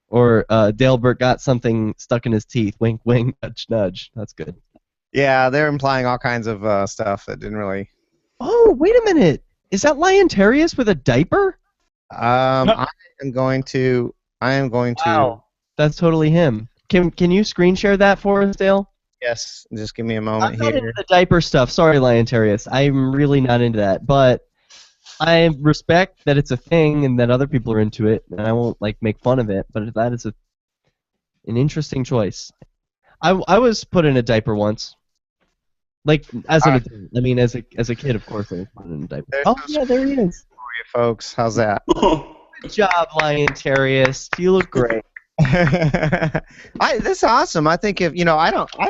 Or Dalebert got something stuck in his teeth. Wink, wink, nudge, nudge. That's good. Yeah, they're implying all kinds of stuff that didn't really. Oh, wait a minute. Is that Lion-Terrius with a diaper? I am going to. Wow. That's totally him. Can you screen share that for us, Dale? Yes. Just give me a I'm moment not here. into the diaper stuff. Sorry, Lion-Terrius. I'm really not into that. But I respect that it's a thing and that other people are into it, and I won't make fun of it. But that is an interesting choice. I was put in a diaper once. As an adult. I mean, as a kid, of course, I was put in a diaper. There's Oh no yeah, there he is. Folks, how's that? Good job, Lion-Terrius. You look great. That's awesome. I think I'm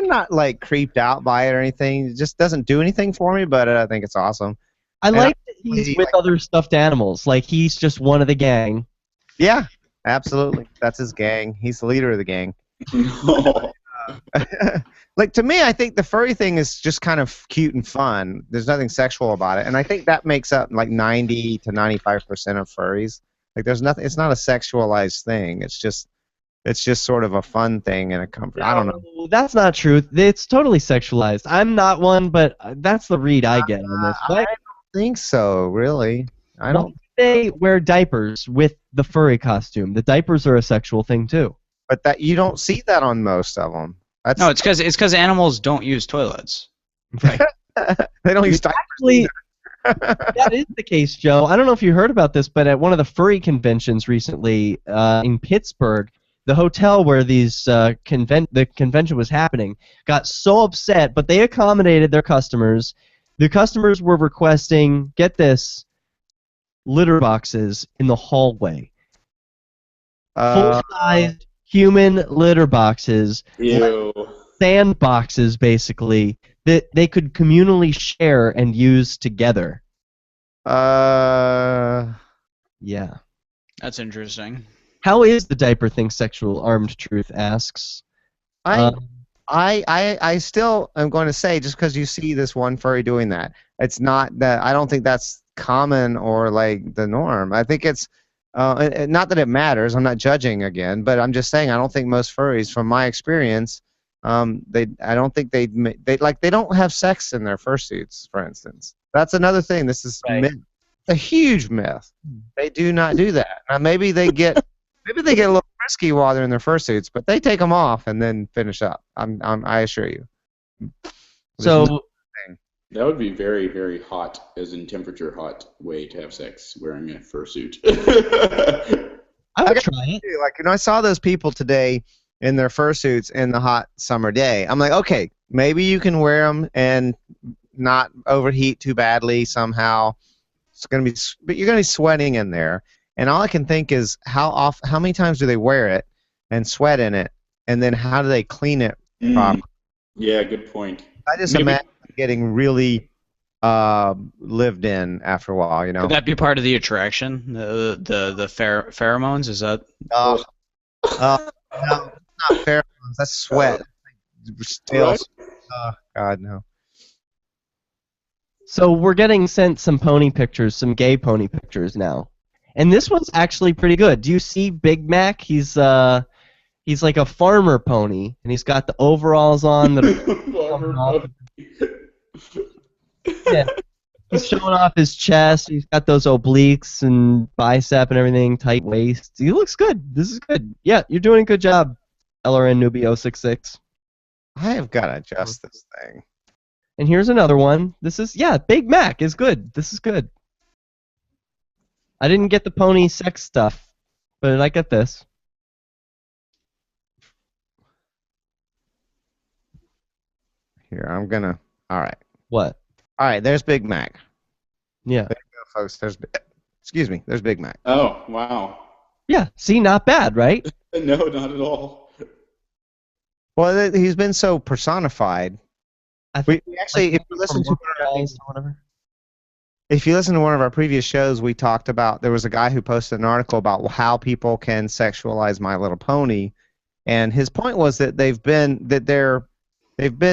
not creeped out by it or anything. It just doesn't do anything for me, but I think it's awesome. I And like that he's with other stuffed animals. Like he's just one of the gang. Yeah, absolutely. That's his gang. He's the leader of the gang. To me, I think the furry thing is just kind of cute and fun. There's nothing sexual about it, and I think that makes up 90 to 95% of furries. There's nothing. It's not a sexualized thing. It's just It's just sort of a fun thing and a comfort. I don't know. No, that's not true. It's totally sexualized. I'm not one, but that's the read I get on this. I don't think so, really. I Why don't. do they wear diapers with the furry costume? The diapers are a sexual thing too. But that you don't see that on most of them. That's, No, it's because animals don't use toilets. Right. they don't use diapers. Actually, that is the case, Joe. I don't know if you heard about this, but at one of the furry conventions recently in Pittsburgh, the hotel where the convention was happening got so upset, but they accommodated their customers. The customers were requesting, get this, litter boxes in the hallway. Full-sized human litter boxes, Ew. sandboxes basically, that they could communally share and use together. Yeah. That's interesting. How is the diaper thing sexual? Armed Truth asks. I still am going to say, just because you see this one furry doing that, it's not that. I don't think that's common or like the norm. I think it's not that it matters. I'm not judging again, but I'm just saying I don't think most furries, from my experience, I don't think they don't have sex in their fursuits, for instance. That's another thing. This is Right. myth, a huge myth. They do not do that. Now maybe they get a little frisky while they're in their fursuits, but they take them off and then finish up. I assure you. So That would be very, very hot, as in temperature hot, way to have sex wearing a fursuit. I would try it. Like, I saw those people today in their fursuits in the hot summer day. I'm like, okay, maybe you can wear them and not overheat too badly somehow. But you're gonna be sweating in there. And all I can think is how many times do they wear it and sweat in it, and then how do they clean it properly? Yeah, good point. I just imagine getting really lived in after a while, you know. Could that be part of the attraction? The pheromones? Is that? No, not pheromones. That's sweat. Stale. Oh, God, no. So we're getting sent some pony pictures, some gay pony pictures now. And this one's actually pretty good. Do you see Big Mac? He's like a farmer pony, and he's got the overalls on that are yeah. He's showing off his chest. He's got those obliques and bicep and everything, tight waist. He looks good. This is good. Yeah, you're doing a good job, LRN Newbie 066. I have got to adjust this thing. And here's another one. This is, Big Mac is good. This is good. I didn't get the pony sex stuff, but I get this. Here, I'm going to... All right. What? All right, there's Big Mac. Yeah. There you go, folks. Excuse me, there's Big Mac. Oh, wow. Yeah, see, not bad, right? No, not at all. Well, he's been so personified. I think We actually, if you listen to guys or whatever. If you listen to one of our previous shows, we talked about, there was a guy who posted an article about how people can sexualize My Little Pony, and his point was that they've been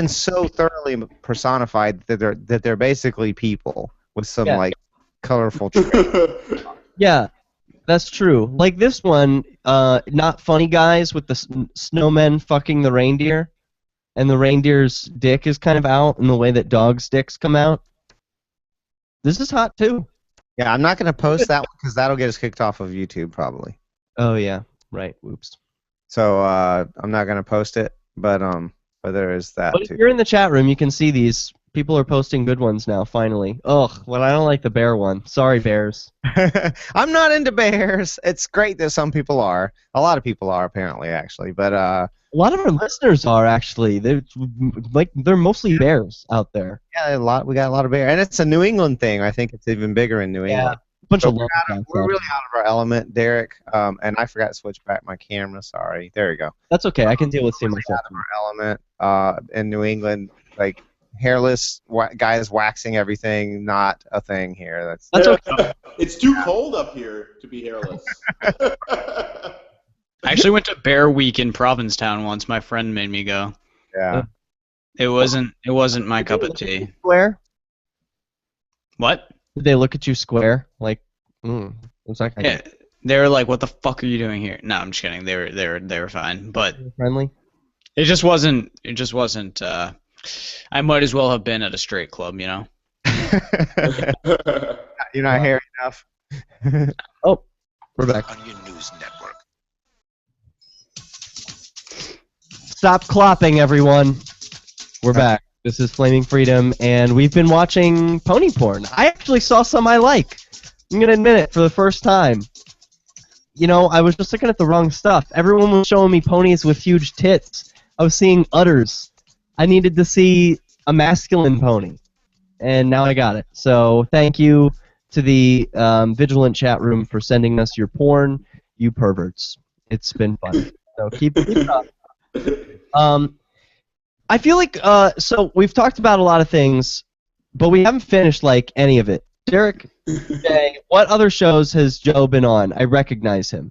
so thoroughly personified that they're basically people with some like colorful traits. Yeah, that's true. Like this one, not funny guys with the snowmen fucking the reindeer, and the reindeer's dick is kind of out in the way that dogs' dicks come out. This is hot too. Yeah, I'm not going to post that one because that'll get us kicked off of YouTube probably. Oh yeah, right. Whoops. So I'm not going to post it, but there is that But if too. you're in the chat room, you can see these. People are posting good ones now, finally. Ugh, well, I don't like the bear one. Sorry, bears. I'm not into bears. It's great that some people are. A lot of people are, apparently, actually. But A lot of our listeners are, actually. They're mostly bears out there. yeah, we got a lot of bears. And it's a New England thing. I think it's even bigger in New England. A bunch So of we're really out of our element, Derek. And I forgot to switch back my camera. Sorry. There you go. That's okay. I can deal with seeing myself. Our element in New England, like hairless guys waxing everything, not a thing here. That's okay. It's too cold up here to be hairless. I actually went to Bear Week in Provincetown once. My friend made me go. Yeah. It wasn't my cup of tea. Square? What? Did they look at you square? Like, what's that guy? Yeah. They were like, "What the fuck are you doing here?" No, I'm just kidding. They were fine, but Friendly. it just wasn't. It just wasn't. I might as well have been at a straight club, you know. You're not hairy enough. Oh, we're back. Onion News Network. Stop clopping, everyone. We're back. This is Flaming Freedom, and we've been watching pony porn. I actually saw some I like. I'm going to admit it for the first time. You know, I was just looking at the wrong stuff. Everyone was showing me ponies with huge tits. I was seeing udders. I needed to see a masculine pony, and now I got it. So thank you to the Vigilant chat room for sending us your porn, you perverts. It's been fun. So keep it up. I feel like, so we've talked about a lot of things, but we haven't finished, like, any of it. Derek, Jay, what other shows has Joe been on? I recognize him.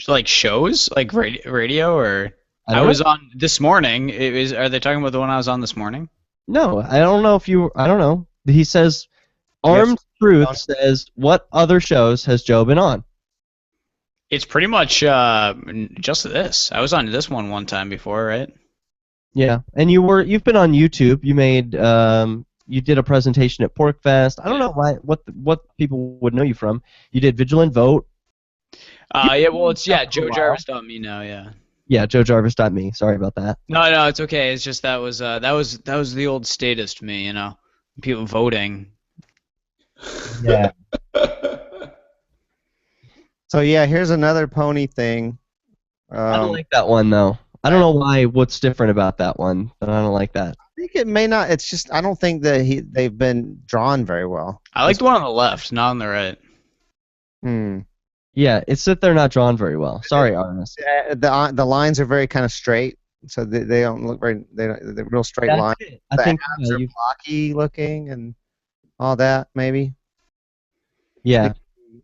Like shows, like radio, or I don't was know. on this morning. Are they talking about the one I was on this morning? No, I don't know if you, I don't know. He says, Armed Truth says, what other shows has Joe been on? It's pretty much just this. I was on this one time before, right? Yeah, and you've been on YouTube. You made, you did a presentation at PorkFest. I don't know what people would know you from. You did Vigilant Vote. Yeah, well, it's JoeJarvis.me now, yeah. Yeah, JoeJarvis.me. Sorry about that. No, it's okay. It's just that was the old statist me, you know, people voting. Yeah. So yeah, here's another pony thing. I don't like that one though. I don't know why. What's different about that one? But I don't like that. I think it may not. It's just I don't think that they've been drawn very well. I like the one on the left, not on the right. Yeah, it's that they're not drawn very well. Sorry, Arnis. The lines are very kind of straight, so they don't look very. They're real straight lines. I think abs are blocky looking and all that maybe. Yeah.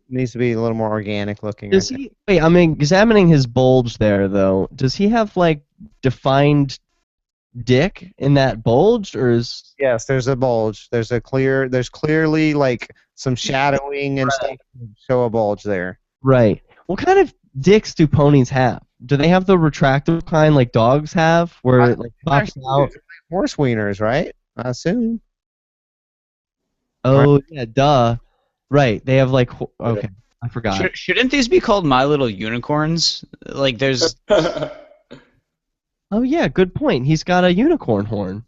Needs to be a little more organic looking. Does he? Wait, I'm examining his bulge there, though. Does he have like defined dick in that bulge, or is? Yes, there's a bulge. There's clearly like some shadowing and stuff to show a bulge there. Right. What kind of dicks do ponies have? Do they have the retractable kind like dogs have, where it like pops out? Horse wieners, right? I assume. Oh yeah, duh. Right. They have like okay. I forgot. Shouldn't these be called My Little Unicorns? Like there's. Oh yeah, good point. He's got a unicorn horn.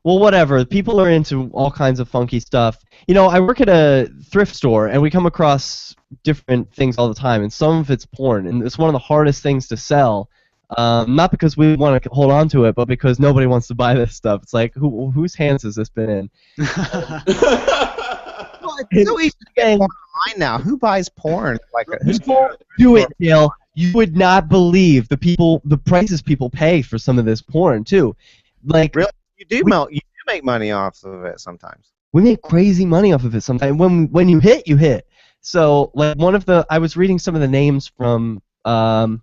Well, whatever. People are into all kinds of funky stuff. You know, I work at a thrift store, and we come across different things all the time, and some of it's porn, and it's one of the hardest things to sell. Not because we want to hold on to it, but because nobody wants to buy this stuff. It's like, whose hands has this been in? Well, it's so easy to get porn online now. Who buys porn? Like do it, Dale. You would not believe the prices people pay for some of this porn too. Like really, you do make money off of it sometimes. We make crazy money off of it sometimes. When you hit, you hit. So like I was reading some of the names from God,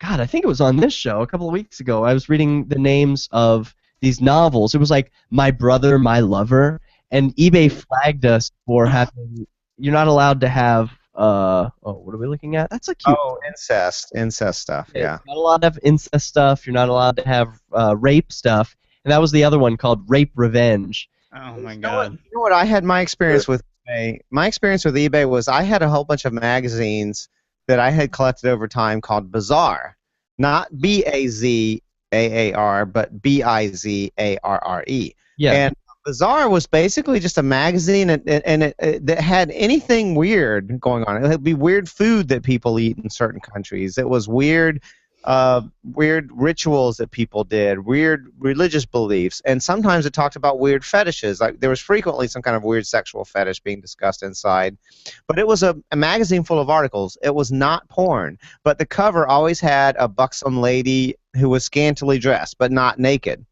I think it was on this show a couple of weeks ago. I was reading the names of these novels. It was like My Brother, My Lover. And eBay flagged us for having. You're not allowed to have. What are we looking at? That's a cute. Oh, incest stuff. Yeah. You're not allowed to have incest stuff. You're not allowed to have rape stuff. And that was the other one called Rape Revenge. Oh my God. You know what I had my experience with eBay? My experience with eBay was I had a whole bunch of magazines that I had collected over time called Bizarre, not BAZAAR, but BIZARRE. Yeah. And Bizarre was basically just a magazine that had anything weird going on. It would be weird food that people eat in certain countries. It was weird rituals that people did, weird religious beliefs, and sometimes it talked about weird fetishes. Like there was frequently some kind of weird sexual fetish being discussed inside. But it was a magazine full of articles. It was not porn, but the cover always had a buxom lady who was scantily dressed but not naked.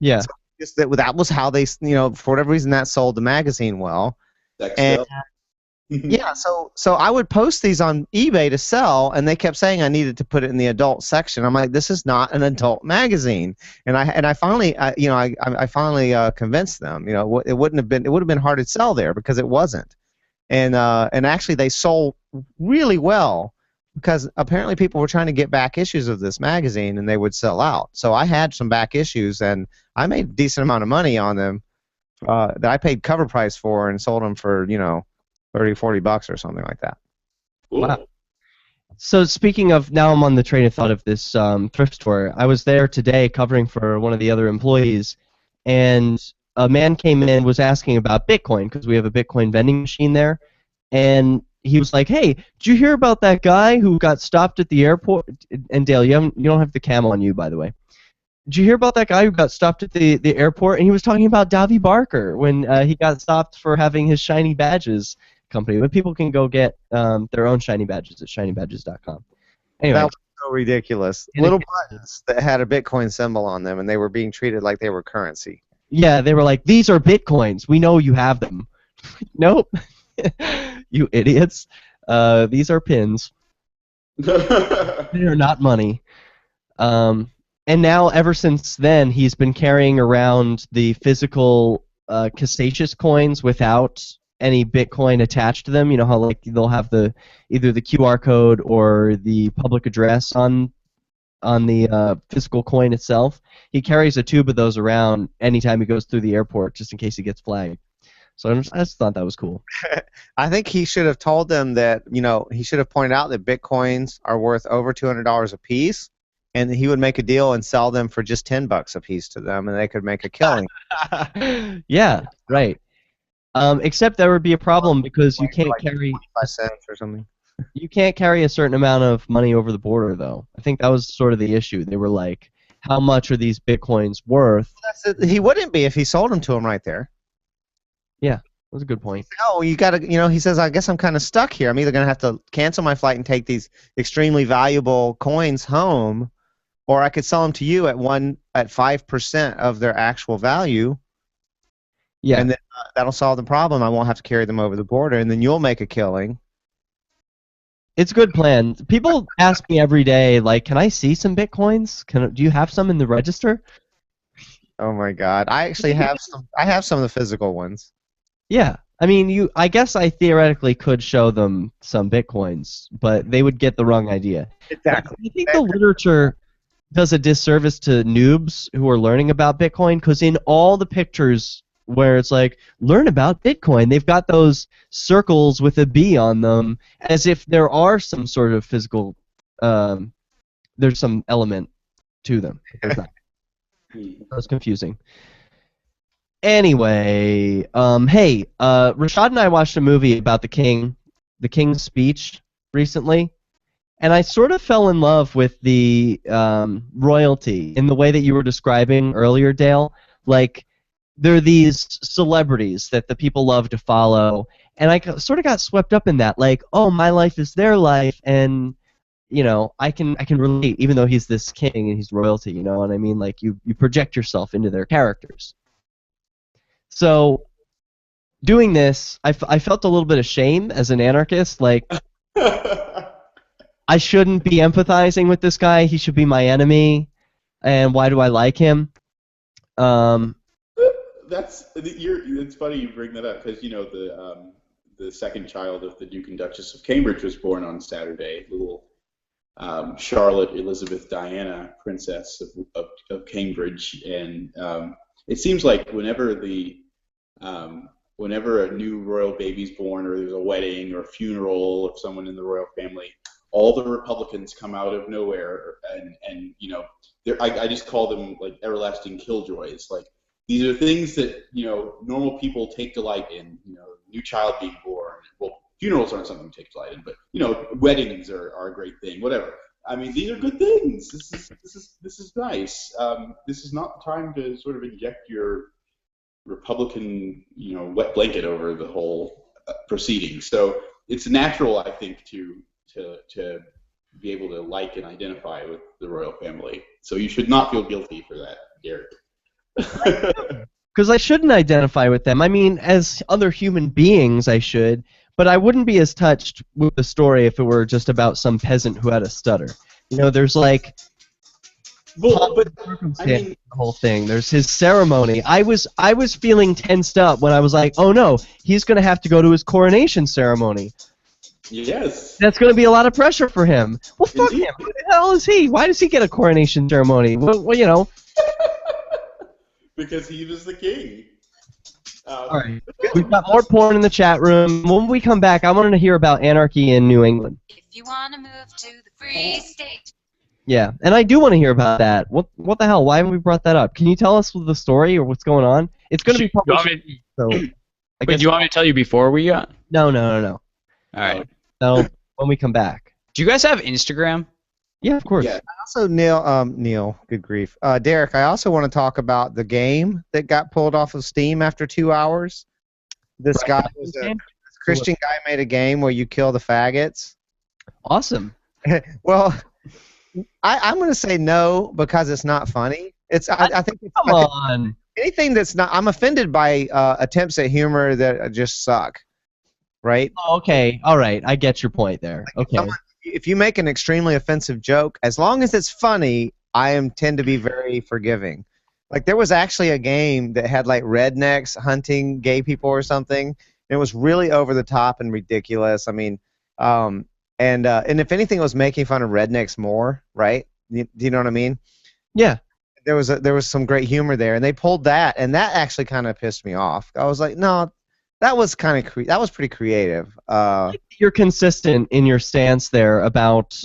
Yeah. So that was how they, for whatever reason, that sold the magazine well. And, yeah, so I would post these on eBay to sell, and they kept saying I needed to put it in the adult section. I'm like, this is not an adult magazine, and I finally, I finally convinced them. It would have been hard to sell there because it wasn't. and actually they sold really well because apparently people were trying to get back issues of this magazine and they would sell out. So I had some back issues and I made a decent amount of money on them that I paid cover price for and sold them for, you know, $30-40 or something like that. Wow. So speaking of, now I'm on the train of thought of this thrift store. I was there today covering for one of the other employees, and a man came in, was asking about Bitcoin because we have a Bitcoin vending machine there, and he was like, "Hey, did you hear about that guy who got stopped at the airport?" And Dale, you don't have the camo on you, by the way. Did you hear about that guy who got stopped at the airport? And he was talking about Davy Barker when he got stopped for having his shiny badges company. But people can go get their own shiny badges at shinybadges.com. Anyway, That was so ridiculous. Little buttons that had a Bitcoin symbol on them, and they were being treated like they were currency. yeah, they were like, "These are Bitcoins. We know you have them." Nope. You idiots. These are pins. They are not money. And now, ever since then, he's been carrying around the physical Cassatius coins without any Bitcoin attached to them. You know how like they'll have either the QR code or the public address on the physical coin itself. He carries a tube of those around anytime he goes through the airport, just in case he gets flagged. So I just thought that was cool. I think he should have told them that, you know, he should have pointed out that Bitcoins are worth over $200 a piece, and he would make a deal and sell them for just $10 a piece to them, and they could make a killing. Yeah, right. Except there would be a problem because you can't carry 25 cents or something. you can't carry a certain amount of money over the border, though. I think that was sort of the issue. They were like, "How much are these Bitcoins worth?" He wouldn't be if he sold them to him right there. Yeah, that was a good point. Oh, you got to, you know, he says, I guess I'm kind of stuck here. I'm either going to have to cancel my flight and take these extremely valuable coins home, or I could sell them to you at 5% of their actual value. Yeah. And then that'll solve the problem. I won't have to carry them over the border, and then you'll make a killing. It's a good plan. People ask me every day, like, "Can I see some Bitcoins? Do you have some in the register?" Oh my God! I actually have some. I have some of the physical ones. Yeah. I mean, I guess I theoretically could show them some Bitcoins, but they would get the wrong idea. Exactly. I think the literature does a disservice to noobs who are learning about Bitcoin, because in all the pictures where it's like, learn about Bitcoin, they've got those circles with a B on them, as if there are some sort of physical, there's some element to them. There's not. That's confusing. Anyway, hey, Rashad and I watched a movie about the King's Speech recently, and I sort of fell in love with the royalty in the way that you were describing earlier, Dale. Like, there are these celebrities that the people love to follow, and I sort of got swept up in that. Like, oh, my life is their life, and you know, I can relate, even though he's this king and he's royalty. You know what I mean? Like, you project yourself into their characters. So, doing this, I felt a little bit of shame as an anarchist. Like, I shouldn't be empathizing with this guy. He should be my enemy. And why do I like him? It's funny you bring that up because, you know, the second child of the Duke and Duchess of Cambridge was born on Saturday. Little Charlotte Elizabeth Diana, Princess of Cambridge, and it seems like whenever a new royal baby's born, or there's a wedding or a funeral of someone in the royal family, all the Republicans come out of nowhere, and you know, I just call them like everlasting killjoys. Like, these are things that, you know, normal people take delight in. You know, new child being born. Well, funerals aren't something to take delight in, but you know, weddings are a great thing. Whatever. I mean, these are good things. This is nice. This is not the time to sort of inject your Republican, you know, wet blanket over the whole proceeding. So it's natural, I think, to be able to like and identify with the royal family. So you should not feel guilty for that, Garrett. Because I shouldn't identify with them. I mean, as other human beings, I should, but I wouldn't be as touched with the story if it were just about some peasant who had a stutter. You know, there's like Well, but circumstance I mean, the whole thing. There's his ceremony. I was feeling tensed up when I was like, oh no, he's gonna have to go to his coronation ceremony. yes. That's gonna be a lot of pressure for him. Well, fuck Indeed. him. Who the hell is he? Why does he get a coronation ceremony? Well, you know. Because he was the king. All right. We've got more porn in the chat room. When we come back, I wanted to hear about anarchy in New England. If you want to move to the free state. Yeah, and I do want to hear about that. What the hell? Why haven't we brought that up? Can you tell us the story or what's going on? It's going to be published. So, I But guess do you want me to tell you before we got? no. All right. No, when we come back. Do you guys have Instagram? Yeah, of course. Yeah. Also, Neil, good grief. Derek, I also want to talk about the game that got pulled off of Steam after 2 hours. This guy was this Christian guy made a game where you kill the faggots. Awesome. Well, I'm going to say no because it's not funny. I think Come on. anything that's not. I'm offended by attempts at humor that just suck. Right? Oh, okay. All right. I get your point there. Okay. If you make an extremely offensive joke, as long as it's funny, tend to be very forgiving. Like there was actually a game that had like rednecks hunting gay people or something. And it was really over the top and ridiculous. I mean, and if anything, it was making fun of rednecks more, right? Do you know what I mean? Yeah. There was some great humor there, and they pulled that, and that actually kind of pissed me off. I was like, no, that was that was pretty creative. You're consistent in your stance there about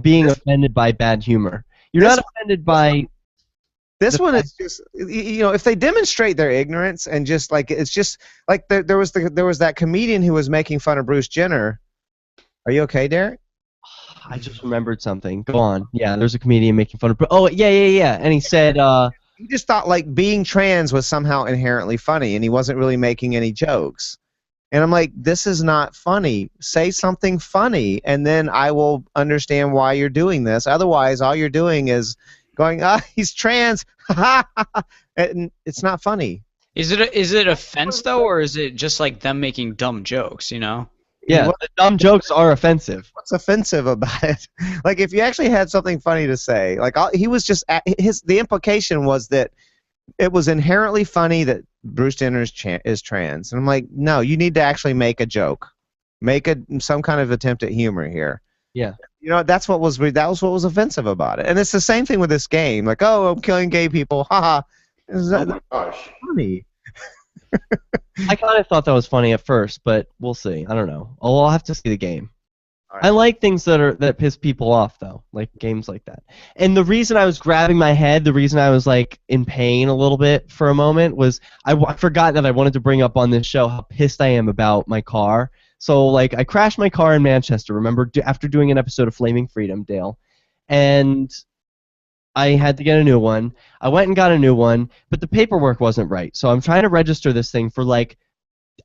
being offended by bad humor. You're not offended by. This one is just, if they demonstrate their ignorance and just like it's just like there was that comedian who was making fun of Bruce Jenner. Are you okay, Derek? I just remembered something. Go on. Yeah, there's a comedian making fun of. Oh, yeah. And he said. He just thought like being trans was somehow inherently funny, and he wasn't really making any jokes. And I'm like, this is not funny. Say something funny, and then I will understand why you're doing this. Otherwise, all you're doing is going, he's trans, and it's not funny. Is it offense though, or is it just like them making dumb jokes? You know? Yeah, the dumb jokes are offensive. What's offensive about it? Like, if you actually had something funny to say, like he was just the implication was that it was inherently funny that Bruce Jenner is trans, and I'm like, no, you need to actually make a joke, make some kind of attempt at humor here. Yeah. That was what was offensive about it, and it's the same thing with this game. Like, oh, I'm killing gay people, haha. Oh my gosh. Funny? I kind of thought that was funny at first, but we'll see. I don't know. I'll have to see the game. Right. I like things that piss people off, though, like games like that. And the reason I was grabbing my head, the reason I was like in pain a little bit for a moment was I forgot that I wanted to bring up on this show how pissed I am about my car. So like I crashed my car in Manchester. Remember after doing an episode of Flaming.Freedom, Dale, and I had to get a new one. I went and got a new one, but the paperwork wasn't right. So I'm trying to register this thing for like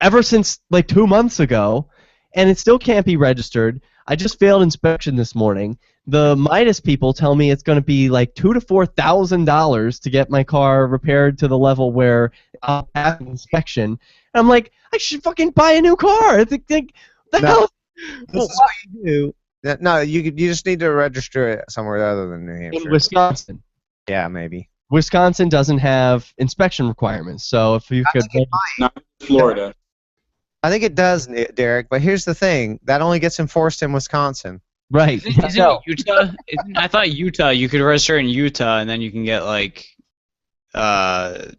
ever since like 2 months ago, and it still can't be registered. I just failed inspection this morning. The Midas people tell me it's going to be like $2,000 to $4,000 to get my car repaired to the level where I'll pass inspection. And I'm like, I should fucking buy a new car. I think the hell. This is what you do. No, you just need to register it somewhere other than New Hampshire. In Wisconsin. Yeah, maybe. Wisconsin doesn't have inspection requirements, so if you could. Not Florida. I think it does, Derek. But here's the thing: that only gets enforced in Wisconsin. Right. Isn't it Utah? I thought Utah. You could register in Utah, and then you can get like, I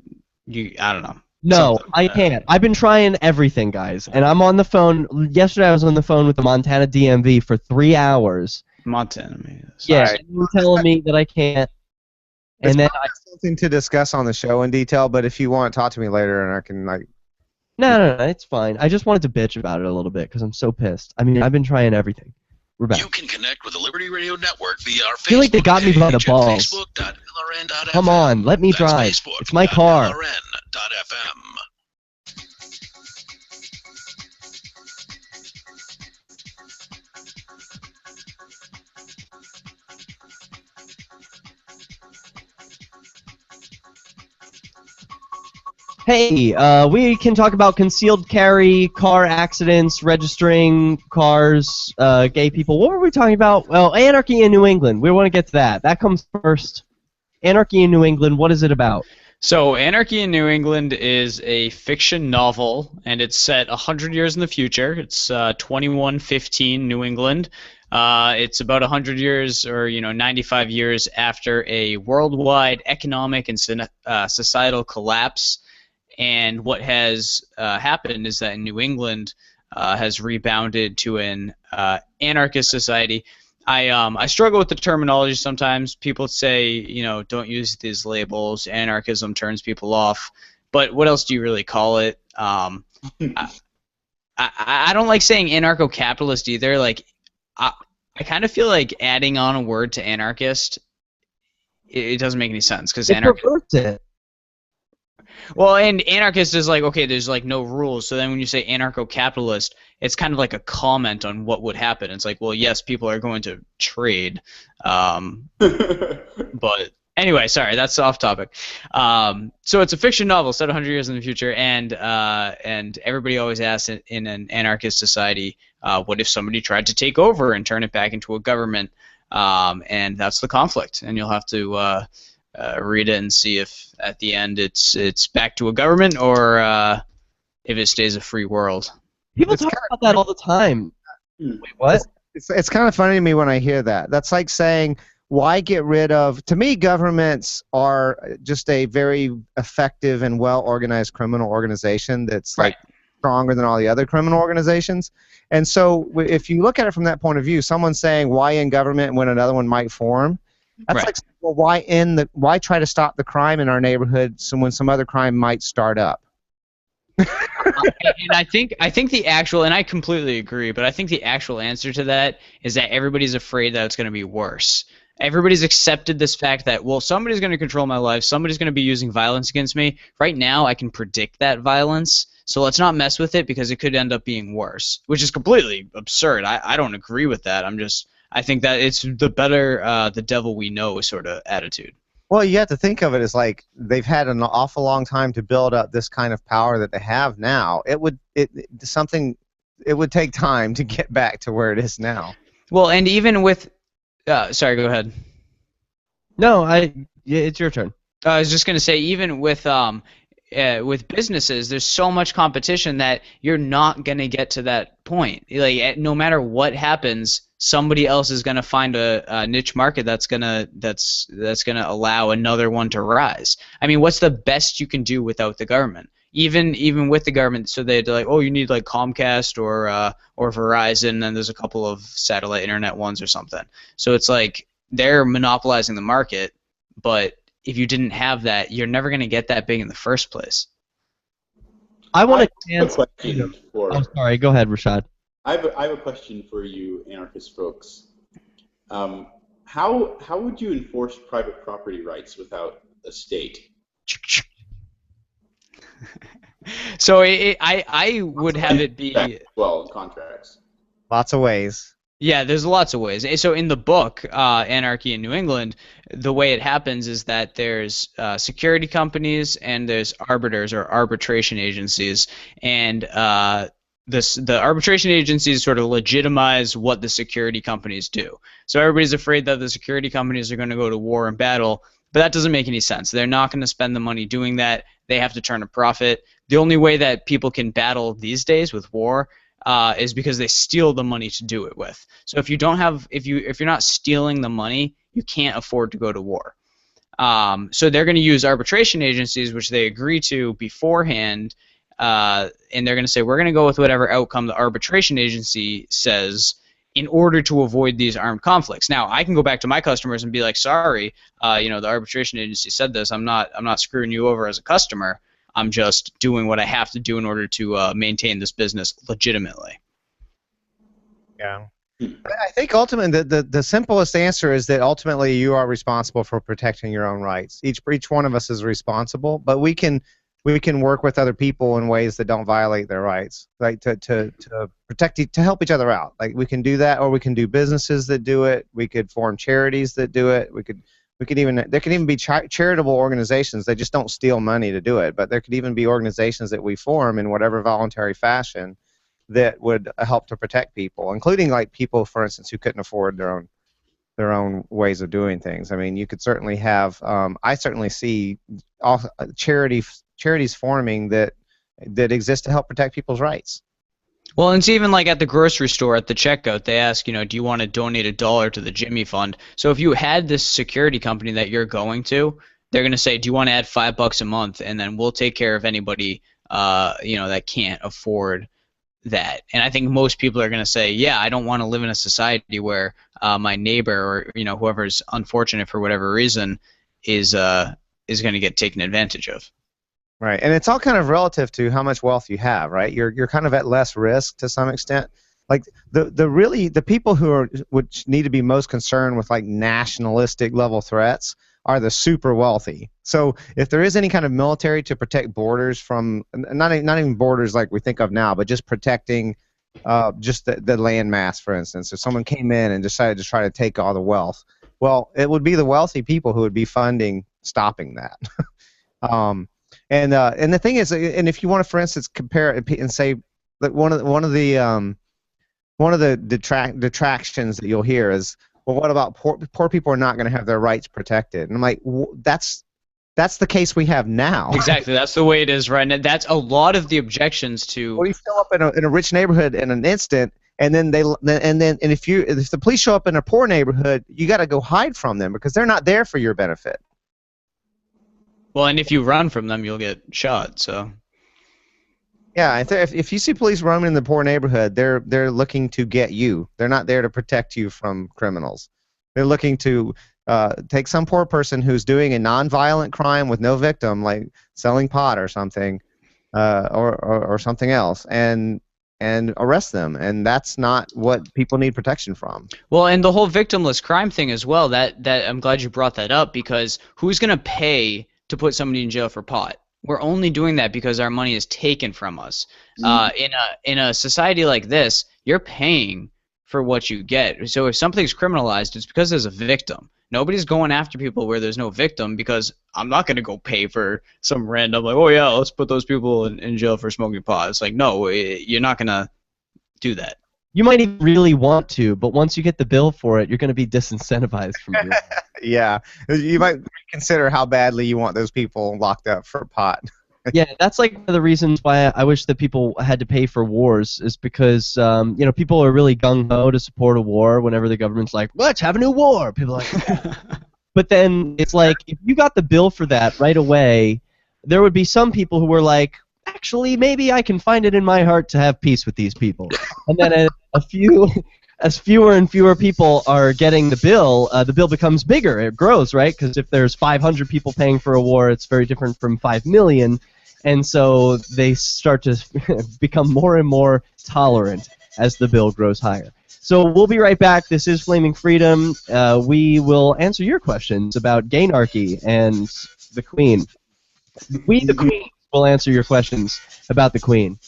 don't know. No, I can't. I've been trying everything, guys, and I'm on the phone. Yesterday, I was on the phone with the Montana DMV for 3 hours. Montana. Yeah, and you were telling me that I can't. And then something to discuss on the show in detail. But if you want, talk to me later, and I can like. No, it's fine. I just wanted to bitch about it a little bit because I'm so pissed. I mean, I've been trying everything. We're back. You can connect with the Liberty Radio Network via our Facebook I feel like they got me by the page at balls. facebook.lrn.fm. Come on, let me That's drive. Facebook It's my car. .lrn.fm. Hey, we can talk about concealed carry, car accidents, registering cars, gay people. What were we talking about? Well, anarchy in New England. We want to get to that. That comes first. Anarchy in New England. What is it about? So, Anarchy in New England is a fiction novel, and it's set 100 years in the future. It's 2115 New England. It's about 100 years, or 95 years after a worldwide economic and societal collapse. And what has happened is that New England has rebounded to an anarchist society. I struggle with the terminology sometimes. People say, don't use these labels. Anarchism turns people off. But what else do you really call it? I don't like saying anarcho-capitalist either. Like, I kind of feel like adding on a word to anarchist, it doesn't make any sense because It. Well, and anarchist is like, okay, there's like no rules. So then when you say anarcho-capitalist, it's kind of like a comment on what would happen. It's like, well, yes, people are going to trade. But anyway, sorry, that's off topic. So it's a fiction novel set 100 years in the future, and everybody always asks in an anarchist society, what if somebody tried to take over and turn it back into a government? And that's the conflict, and you'll have to read it and see if at the end it's back to a government or if it stays a free world. People talk about that all the time. Wait, what? It's kind of funny to me when I hear that. That's like saying, why get rid of... To me, governments are just a very effective and well-organized criminal organization that's like stronger than all the other criminal organizations. And so if you look at it from that point of view, someone saying, why in government when another one might form? That's like, well, why try to stop the crime in our neighborhood when some other crime might start up? And I think the actual, and I completely agree, but I think the actual answer to that is that everybody's afraid that it's going to be worse. Everybody's accepted this fact that, well, somebody's going to control my life, somebody's going to be using violence against me. Right now, I can predict that violence, so let's not mess with it because it could end up being worse, which is completely absurd. I don't agree with that. I think that it's the better the devil we know sort of attitude. Well, you have to think of it as like they've had an awful long time to build up this kind of power that they have now. It would take time to get back to where it is now. Well, and even with sorry, go ahead. No, it's your turn. I was just going to say, even with businesses, there's so much competition that you're not going to get to that point. Like, no matter what happens, somebody else is going to find a niche market that's gonna allow another one to rise. I mean, what's the best you can do without the government? Even with the government, so they're like, oh, you need like Comcast or Verizon, and there's a couple of satellite internet ones or something. So it's like they're monopolizing the market, but if you didn't have that, you're never going to get that big in the first place. I want to answer. Oh, sorry. Go ahead, Rashad. I have a question for you, anarchist folks. How would you enforce private property rights without a state? So I would have it be well, contracts. Lots of ways. Yeah, there's lots of ways. So in the book, Anarchy in New England, the way it happens is that there's security companies and there's arbiters or arbitration agencies, and the arbitration agencies sort of legitimize what the security companies do. So everybody's afraid that the security companies are going to go to war and battle, but that doesn't make any sense. They're not going to spend the money doing that. They have to turn a profit. The only way that people can battle these days with war is because they steal the money to do it with. So if you're not stealing the money, you can't afford to go to war. So they're going to use arbitration agencies, which they agree to beforehand, and they're going to say, we're going to go with whatever outcome the arbitration agency says in order to avoid these armed conflicts. Now, I can go back to my customers and be like, sorry, the arbitration agency said this. I'm not screwing you over as a customer. I'm just doing what I have to do in order to maintain this business legitimately. Yeah. I think ultimately the simplest answer is that ultimately you are responsible for protecting your own rights. Each one of us is responsible, but we can work with other people in ways that don't violate their rights, like to protect, to help each other out. Like we can do that, or we can do businesses that do it. We could form charities that do it. We could There could even be charitable organizations. They just don't steal money to do it, but there could even be organizations that we form in whatever voluntary fashion that would help to protect people, including like people, for instance, who couldn't afford their own ways of doing things. I mean, you could certainly have. I certainly see charities forming that exist to help protect people's rights. Well, and it's even like at the grocery store at the checkout, they ask, do you want to donate $1 to the Jimmy Fund? So if you had this security company that you're going to, they're going to say, do you want to add $5 a month, and then we'll take care of anybody, that can't afford that. And I think most people are going to say, yeah, I don't want to live in a society where my neighbor or whoever's unfortunate for whatever reason is going to get taken advantage of. Right, and it's all kind of relative to how much wealth you have, right? You're kind of at less risk to some extent. Like the people which need to be most concerned with like nationalistic level threats are the super wealthy. So if there is any kind of military to protect borders from not even borders like we think of now, but just protecting just the land mass, for instance, if someone came in and decided to try to take all the wealth, well, it would be the wealthy people who would be funding stopping that. And the thing is, and if you want to, for instance, compare and say that one of the detractions that you'll hear is, well, what about poor people are not going to have their rights protected? And I'm like, that's the case we have now. Exactly, that's the way it is right now. That's a lot of the objections to. Well, you show up in a rich neighborhood in an instant, and then if the police show up in a poor neighborhood, you got to go hide from them because they're not there for your benefit. Well, and if you run from them, you'll get shot. So. Yeah, if you see police roaming in the poor neighborhood, they're looking to get you. They're not there to protect you from criminals. They're looking to take some poor person who's doing a nonviolent crime with no victim, like selling pot or something, or something else, and arrest them. And that's not what people need protection from. Well, and the whole victimless crime thing as well. That I'm glad you brought that up, because who's going to pay to put somebody in jail for pot? We're only doing that because our money is taken from us. In a society like this, you're paying for what you get. So if something's criminalized, it's because there's a victim. Nobody's going after people where there's no victim, because I'm not going to go pay for some random, like, oh yeah, let's put those people in jail for smoking pot. It's like, no, you're not going to do that. You might even really want to, but once you get the bill for it, you're going to be disincentivized from doing it. Yeah, you might consider how badly you want those people locked up for pot. Yeah, that's like one of the reasons why I wish that people had to pay for wars, is because people are really gung-ho to support a war whenever the government's like, let's have a new war. People are like, but then it's like, if you got the bill for that right away, there would be some people who were like, actually, maybe I can find it in my heart to have peace with these people. And then as fewer and fewer people are getting the bill becomes bigger. It grows, right? Because if there's 500 people paying for a war, it's very different from 5 million. And so they start to become more and more tolerant as the bill grows higher. So we'll be right back. This is Flaming Freedom. We will answer your questions about Gaynarchy and the Queen. We, the Queen, will answer your questions about the Queen.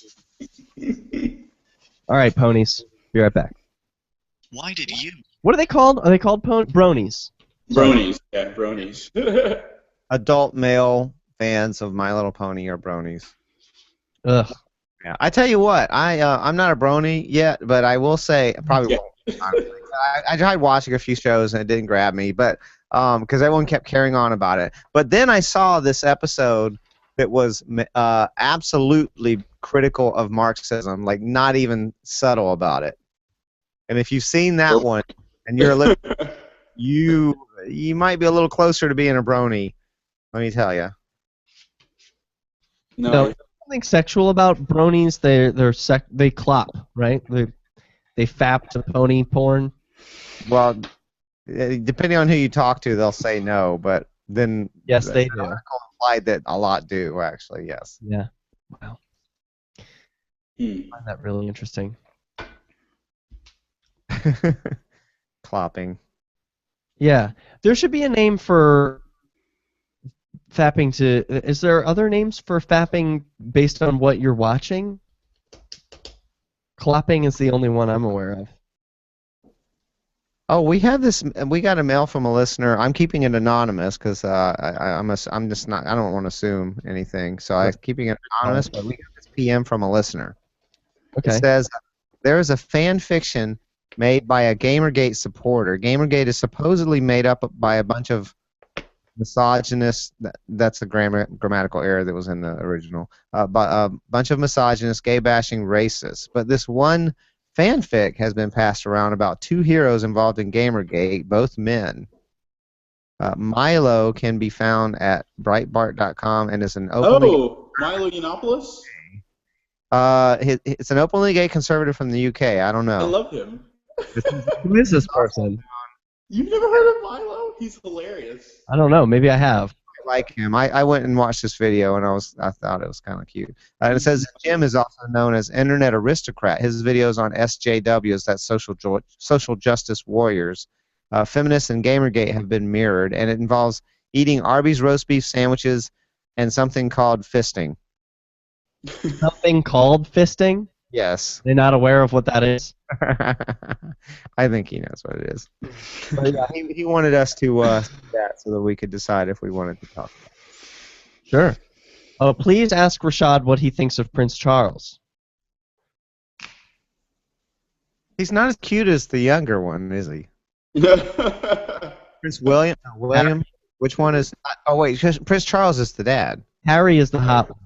All right, ponies. Be right back. Why did you? What are they called? Are they called bronies? Bronies, yeah, bronies. Adult male fans of My Little Pony are bronies. Ugh. Yeah, I tell you what, I'm not a brony yet, but I will say I probably won't. Honestly. I tried watching a few shows and it didn't grab me, but because everyone kept carrying on about it. But then I saw this episode that was absolutely critical of Marxism, like not even subtle about it. And if you've seen that one and you're a little, you might be a little closer to being a brony. Let me tell you. No, something sexual about bronies. They clop, right? They fap to pony porn. Well, depending on who you talk to, they'll say no, but then yes, they do. The article implied that a lot do, actually. Yes. Yeah. Wow. I find that really interesting. Clopping. Yeah, there should be a name for fapping to. Is there other names for fapping based on what you're watching? Clopping is the only one I'm aware of. Oh, we have this. We got a mail from a listener. I'm keeping it anonymous because I'm just not. I don't want to assume anything, so I'm keeping it anonymous. But we got this PM from a listener. It Okay. says there is a fan fiction made by a Gamergate supporter. Gamergate is supposedly made up by a bunch of misogynists. That's a grammatical error that was in the original. But a bunch of misogynists, gay-bashing racists. But this one fanfic has been passed around about two heroes involved in Gamergate, both men. Milo can be found at Breitbart.com and is an openly. Oh, Milo Yiannopoulos? It's an openly gay conservative from the UK. I don't know. I love him. Who is this person? You've never heard of Milo? He's hilarious. I don't know. Maybe I have. I like him. I went and watched this video and I thought it was kind of cute. And it says Jim is also known as Internet Aristocrat. His videos on SJWs, that's social justice warriors, feminists and Gamergate have been mirrored, and it involves eating Arby's roast beef sandwiches and something called fisting. Something called fisting? Yes. They're not aware of what that is. I think he knows what it is. But yeah, he wanted us to see that so that we could decide if we wanted to talk about it. Sure. Oh, please ask Rashad what he thinks of Prince Charles. He's not as cute as the younger one, is he? Prince William? William? Which one is... Oh, wait, Prince Charles is the dad. Harry is the hot one.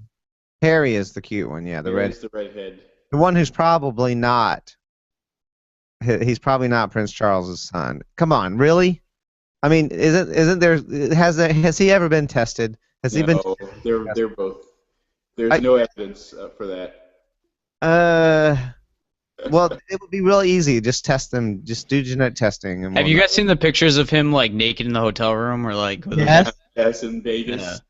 Harry is the cute one, yeah, the redhead. The one who's probably not... He's probably not Prince Charles's son. Come on, really? I mean, isn't there... Has he ever been tested? Has he been... They're both... There's no evidence for that. Well, it would be real easy. Just test them. Just do genetic testing. And Have you guys seen the pictures of him like naked in the hotel room or like? With Yes, in Vegas.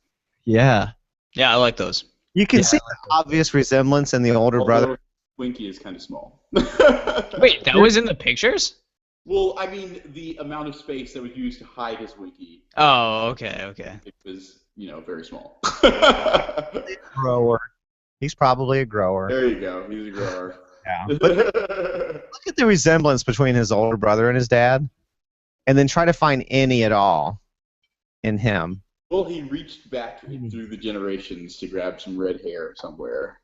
Yeah. Yeah, I like those. You can see the obvious resemblance in the older brother. Winky is kind of small. Wait, that was in the pictures? Well, I mean, the amount of space that was used to hide his Winky. Oh, okay. It was, very small. Grower. He's probably a grower. There you go. He's a grower. Yeah. But look at the resemblance between his older brother and his dad, and then try to find any at all in him. Well, he reached back through the generations to grab some red hair somewhere.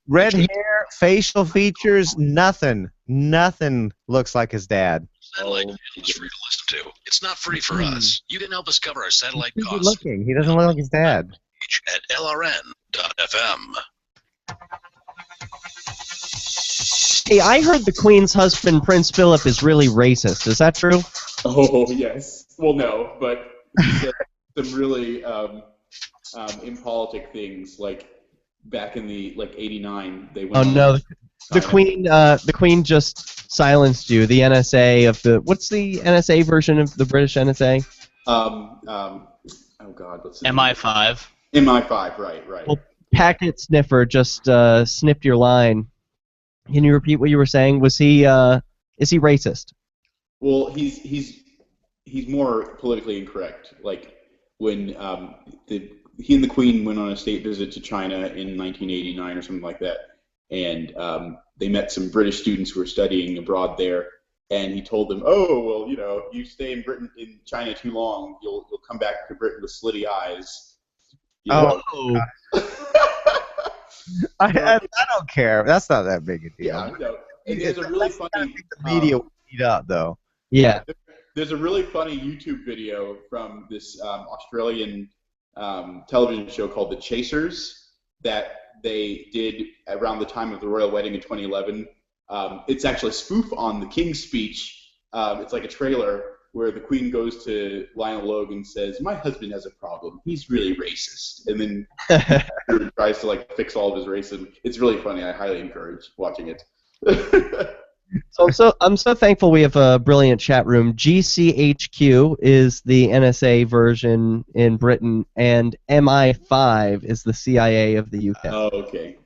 Red hair, facial features, nothing looks like his dad. Satellite is free to listen to. It's not free for us. You can help us cover our satellite Who's he costs. looking? He doesn't look like his dad. At LRN.FM. Hey, I heard the Queen's husband, Prince Philip, is really racist. Is that true? Oh, yes. Well, no, but he said some really impolitic things, like back in the '89, they went. Oh no, the Queen just silenced you. The NSA of the what's the NSA version of the British NSA? Oh God, what's it? MI5. MI5, right. Well, Packet Sniffer just snipped your line. Can you repeat what you were saying? Is he racist? Well, he's more politically incorrect. Like when he and the Queen went on a state visit to China in 1989 or something like that, and they met some British students who were studying abroad there, and he told them, "Oh, well, you stay in China too long, you'll come back to Britain with slitty eyes." Oh. I don't care. That's not that big a deal. Yeah, no. And there's a really funny the media will eat up though. Yeah. There's a really funny YouTube video from this Australian television show called The Chasers that they did around the time of the royal wedding in 2011. It's actually a spoof on the King's speech. It's like a trailer where the Queen goes to Lionel Logan and says, "My husband has a problem. He's really racist." And then he tries to fix all of his racism. It's really funny. I highly encourage watching it. So I'm so thankful we have a brilliant chat room. GCHQ is the NSA version in Britain, and MI5 is the CIA of the UK. Oh, okay.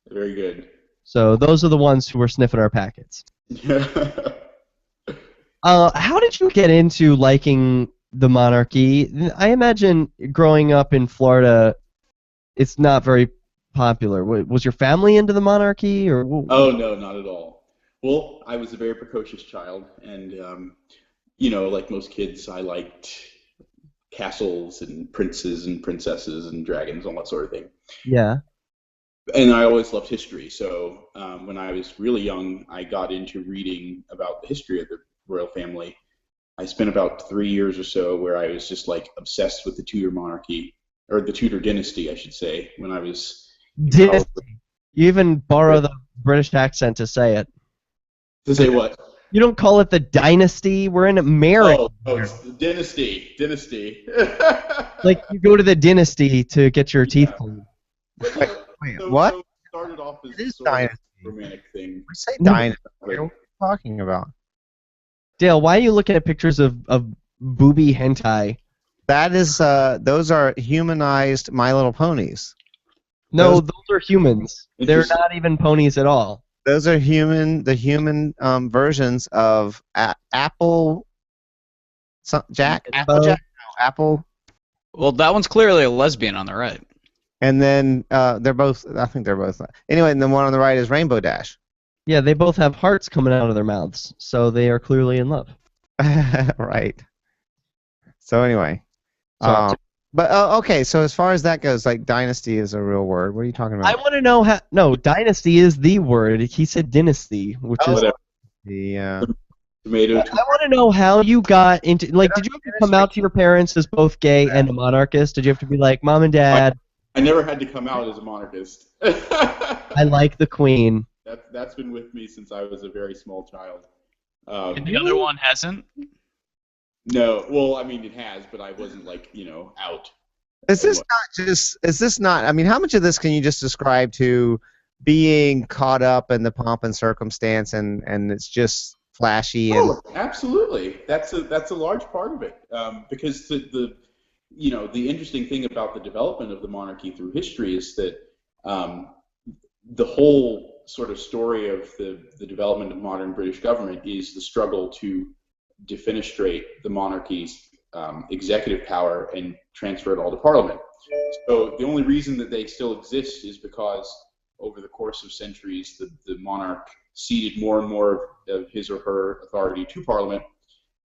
Very good. So those are the ones who were sniffing our packets. How did you get into liking the monarchy? I imagine growing up in Florida, it's not very popular. Was your family into the monarchy, or? Oh no, not at all. Well, I was a very precocious child, and like most kids, I liked castles and princes and princesses and dragons, all that sort of thing. Yeah. And I always loved history. So when I was really young, I got into reading about the history of the royal family. I spent about 3 years or so where I was just like obsessed with the Tudor monarchy, or the Tudor dynasty, I should say, when I was in college. Dynasty. You even borrow the British accent to say it. To say what? You don't call it the dynasty. We're in America. Oh, it's the dynasty. Like you go to the dynasty to get your teeth Yeah. cleaned. Wait, So what? it started off as It is sort of dynasty. a romantic thing. We say No. dynasty. What are you talking about? Dale, why are you looking at pictures of booby hentai? That is, those are humanized My Little Ponies. No, Those- those are humans. They're Interesting. not even ponies at all. Those are the human versions of Apple. Jack? Rainbow? Applejack? No, Apple. Well, that one's clearly a lesbian on the right. And then they're both. I think they're both. Anyway, and the one on the right is Rainbow Dash. Yeah, they both have hearts coming out of their mouths, so they are clearly in love. Right. So anyway, So- but okay. So as far as that goes, like dynasty is a real word. What are you talking about? I want to know how. No, dynasty is the word. He said dynasty, which is. Whatever. The Tomato. I want to know how you got into. Like, did you have to come out to your parents as both gay and a monarchist? Did you have to be like, Mom and Dad, I never had to come out as a monarchist. I like the Queen? That's been with me since I was a very small child. And the other one hasn't? No, well, I mean it has, but I wasn't like out. Is this not just? Is this not? I mean, how much of this can you just describe to being caught up in the pomp and circumstance, and it's just flashy and? Oh, absolutely. That's a large part of it, because the interesting thing about the development of the monarchy through history is that the whole sort of story of the development of modern British government is the struggle to defenestrate the monarchy's executive power and transfer it all to Parliament. So the only reason that they still exist is because over the course of centuries, the monarch ceded more and more of his or her authority to Parliament,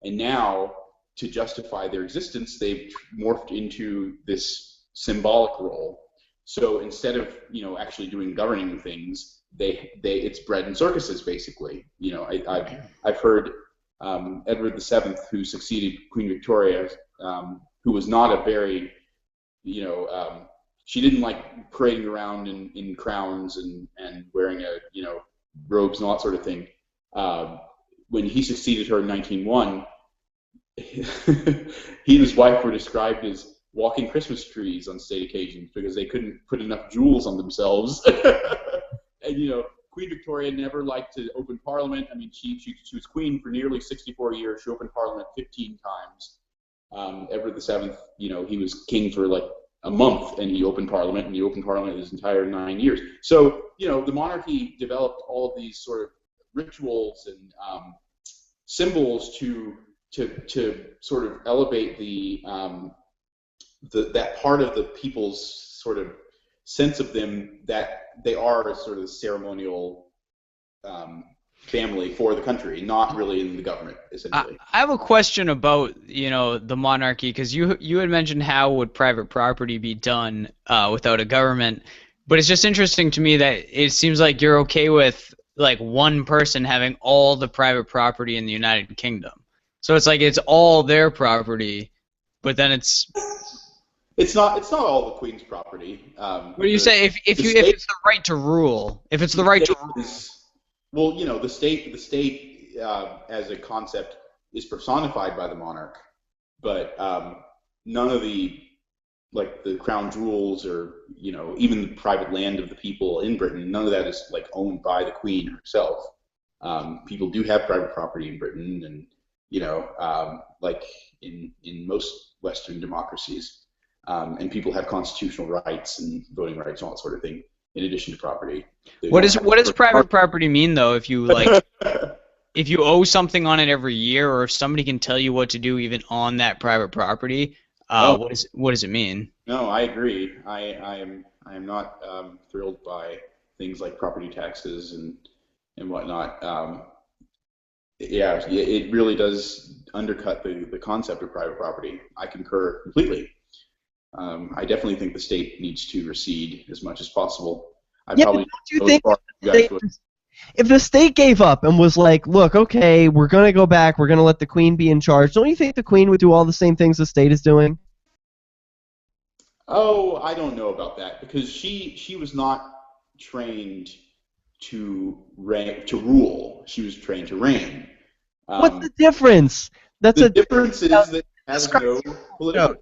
and now, to justify their existence, they've morphed into this symbolic role. So instead of actually doing governing things, it's bread and circuses basically. I've heard Edward VII, who succeeded Queen Victoria, who was not a very she didn't like parading around in crowns and wearing robes and all that sort of thing. When he succeeded her in 1901, he and his wife were described as walking Christmas trees on state occasions because they couldn't put enough jewels on themselves. And Queen Victoria never liked to open Parliament. I mean, she was queen for nearly 64 years. She opened Parliament 15 times. Edward VII, he was king for like a month, and he opened Parliament, and he opened Parliament his entire 9 years. So, the monarchy developed all of these sort of rituals and symbols to sort of elevate that part of the people's sort of sense of them, that they are sort of the ceremonial family for the country, not really in the government, essentially. I have a question about the monarchy, because you had mentioned how would private property be done without a government, but it's just interesting to me that it seems like you're okay with like one person having all the private property in the United Kingdom. So it's like it's all their property, but then it's not all the Queen's property. what do you say if it's the right to rule? If it's the right to rule. Well, the state as a concept is personified by the monarch, but none of the crown jewels or even the private land of the people in Britain, none of that is like owned by the Queen herself. People do have private property in Britain, and like in most Western democracies, and people have constitutional rights and voting rights and all that sort of thing in addition to property. What does private property mean though? If you if you owe something on it every year, or if somebody can tell you what to do even on that private property, what does it mean? No, I agree. I am not thrilled by things like property taxes and whatnot. Yeah, it really does undercut the concept of private property. I concur completely. I definitely think the state needs to recede as much as possible. I Yeah, but probably don't you go as think far as you guys go. if the state gave up and was like, look, okay, we're going to go back, we're going to let the queen be in charge, don't you think the queen would do all the same things the state is doing? Oh, I don't know about that because she was not trained to rule. She was trained to reign. What's the difference? That's The a difference is that it has no political.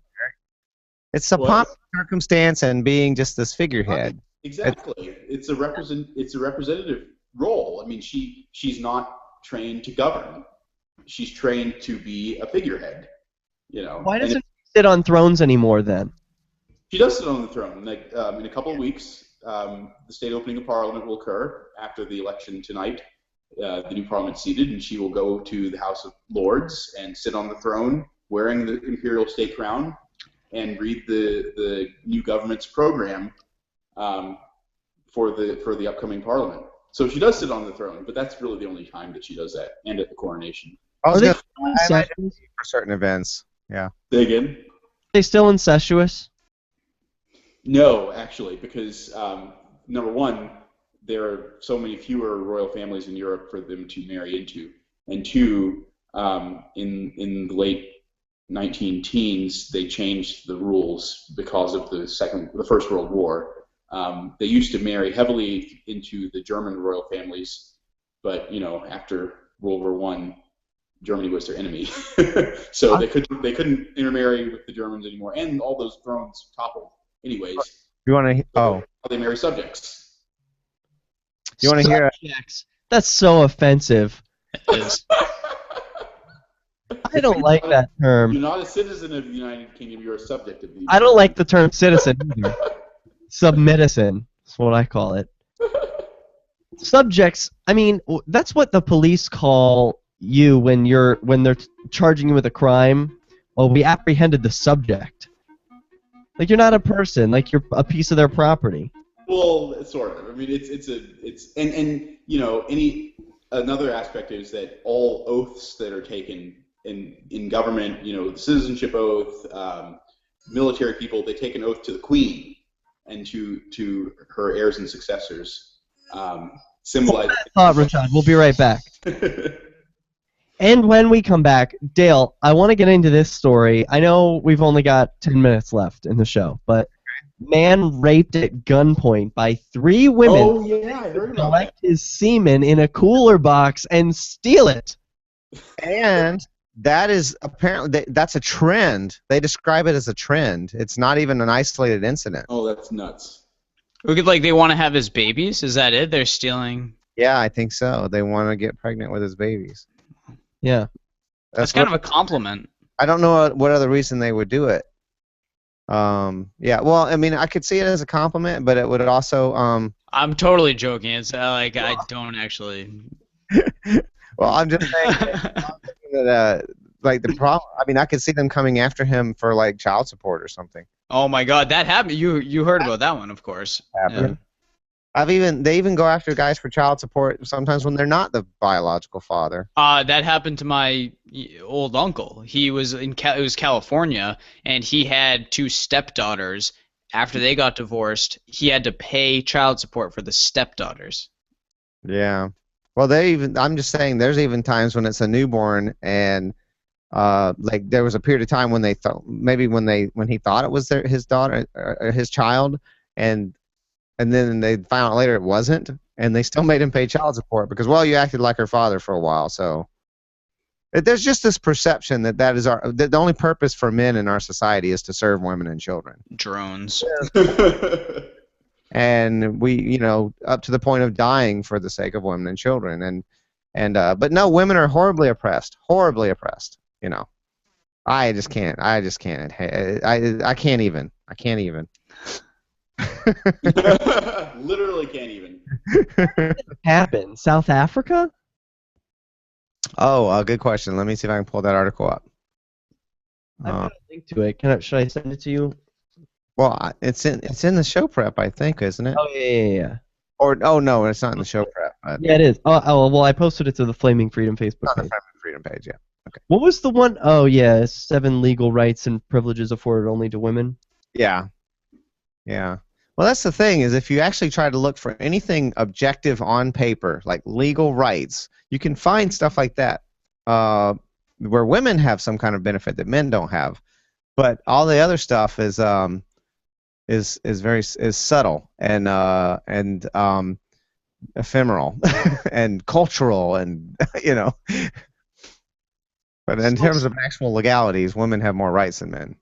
It's a What? pomp and circumstance and being just this figurehead. Exactly. It's a representative role. I mean, she's not trained to govern. She's trained to be a figurehead. You know. Why doesn't she sit on thrones anymore then? She does sit on the throne. Like in a couple of weeks, the state opening of Parliament will occur after the election tonight. The new Parliament seated, and she will go to the House of Lords and sit on the throne, wearing the imperial state crown, and read the new government's program for the upcoming Parliament. So she does sit on the throne, but that's really the only time that she does that, and at the coronation. I was Are they gonna still I imagine incestuous? for certain events. Yeah. Say again? Are they still incestuous? No, actually, because number one, there are so many fewer royal families in Europe for them to marry into, and two, in the late 19 teens, they changed the rules because of the First World War. They used to marry heavily into the German royal families, but after World War I, Germany was their enemy, so they couldn't intermarry with the Germans anymore, and all those thrones toppled. Anyways, You want to? Oh, they marry subjects. you want to hear? Subjects. That's so offensive. It is. I don't like that term. You're not a citizen of the United Kingdom. You're a subject of the. I don't like the term citizen either. Submedicine is what I call it. Subjects. I mean, that's what the police call you when they're charging you with a crime. Well, we apprehended the subject. Like you're not a person. Like you're a piece of their property. Well, sort of. I mean, it's another aspect is that all oaths that are taken in government, the citizenship oath, military people, they take an oath to the Queen and to her heirs and successors, symbolize. Rashad, we'll be right back. And when we come back, Dale, I want to get into this story. I know we've only got 10 minutes left in the show, but man raped at gunpoint by 3 women. Oh yeah, I heard about Collect his semen in a cooler box and steal it. And that is apparently that's a trend. They describe it as a trend. It's not even an isolated incident. Oh, that's nuts. They want to have his babies? Is that it? They're stealing. Yeah, I think so. They want to get pregnant with his babies. Yeah. That's kind of a compliment. I don't know what other reason they would do it. Yeah, well, I mean, I could see it as a compliment, but it would also. I'm totally joking. It's like I don't actually. Well, I'm just saying that, like the problem. I mean, I could see them coming after him for like child support or something. Oh my God, that happened. You heard about that one, of course. Yeah. They even go after guys for child support sometimes when they're not the biological father. That happened to my old uncle. He was it was California, and he had 2 stepdaughters. After they got divorced, he had to pay child support for the stepdaughters. Yeah. Well, I'm just saying, there's even times when it's a newborn, and like there was a period of time when they thought when he thought it was his daughter or his child, and then they found out later it wasn't, and they still made him pay child support because, well, you acted like her father for a while. So there's just this perception that is the only purpose for men in our society is to serve women and children. Drones. And we, up to the point of dying for the sake of women and children. But no, women are horribly oppressed. Horribly oppressed. I just can't. I can't even. Literally can't even. Happen. South Africa? Oh, good question. Let me see if I can pull that article up. I've got a link to it. Should I send it to you? Well, it's in the show prep, I think, isn't it? Oh yeah. Or oh no, it's not in the show prep. But Yeah, it is. Well, I posted it to the Flaming Freedom Facebook it's on the page. Flaming Freedom page. Yeah. What was the one? Oh yeah, 7 legal rights and privileges afforded only to women. Yeah. Yeah. Well, that's the thing is if you actually try to look for anything objective on paper, like legal rights, you can find stuff like that where women have some kind of benefit that men don't have. But all the other stuff is very subtle and ephemeral and cultural and you know. But in terms of actual legalities, women have more rights than men.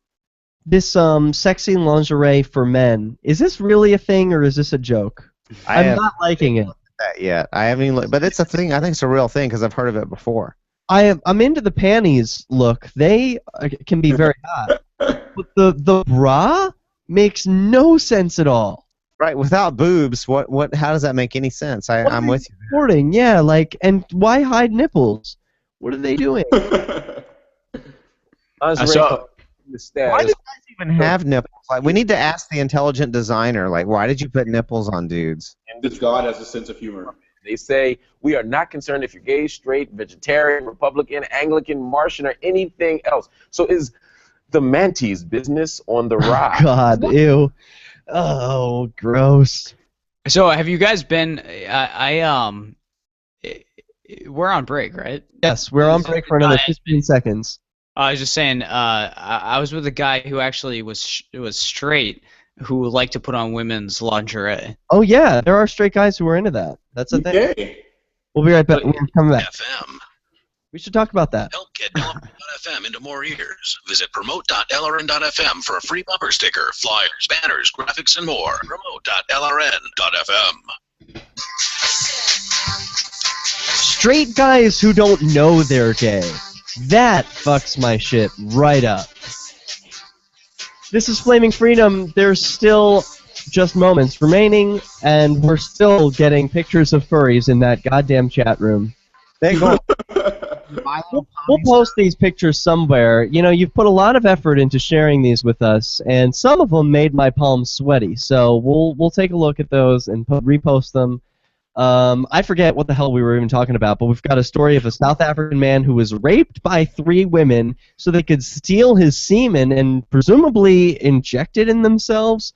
This sexy lingerie for men, is this really a thing or is this a joke? I'm not liking it. That yet. I haven't even looked, but it's a thing. I think it's a real thing because I've heard of it before. I'm into the panties look. They can be very hot. But the bra makes no sense at all. Right, without boobs, how does that make any sense? I'm with you. Supporting, yeah, like, and why hide nipples? What are they doing? Why do guys even have nipples? Like, we need to ask the intelligent designer. Like, why did you put nipples on dudes? Because God has a sense of humor. They say, we are not concerned if you're gay, straight, vegetarian, Republican, Anglican, Martian, or anything else. So is the mantis business on the rise? God, ew. Oh, gross. So have you guys been? We're on break, right? Yes, we're on break for another 15 seconds. I was just saying, I was with a guy who actually was straight, who liked to put on women's lingerie. Oh yeah, there are straight guys who are into that. That's a thing. Yay. We'll be right back. We're coming back. FM. We should talk about that. Help get LRN.FM into more ears. Visit promote.lrn.fm for a free bumper sticker, flyers, banners, graphics, and more. Promote.lrn.fm. Straight guys who don't know they're gay. That fucks my shit right up. This is Flaming Freedom. There's still just moments remaining, and we're still getting pictures of furries in that goddamn chat room. We'll post these pictures somewhere. You know, you've put a lot of effort into sharing these with us, and some of them made my palms sweaty. So we'll take a look at those and repost them. I forget what the hell we were even talking about, but we've got a story of a South African man who was raped by 3 women so they could steal his semen and presumably inject it in themselves.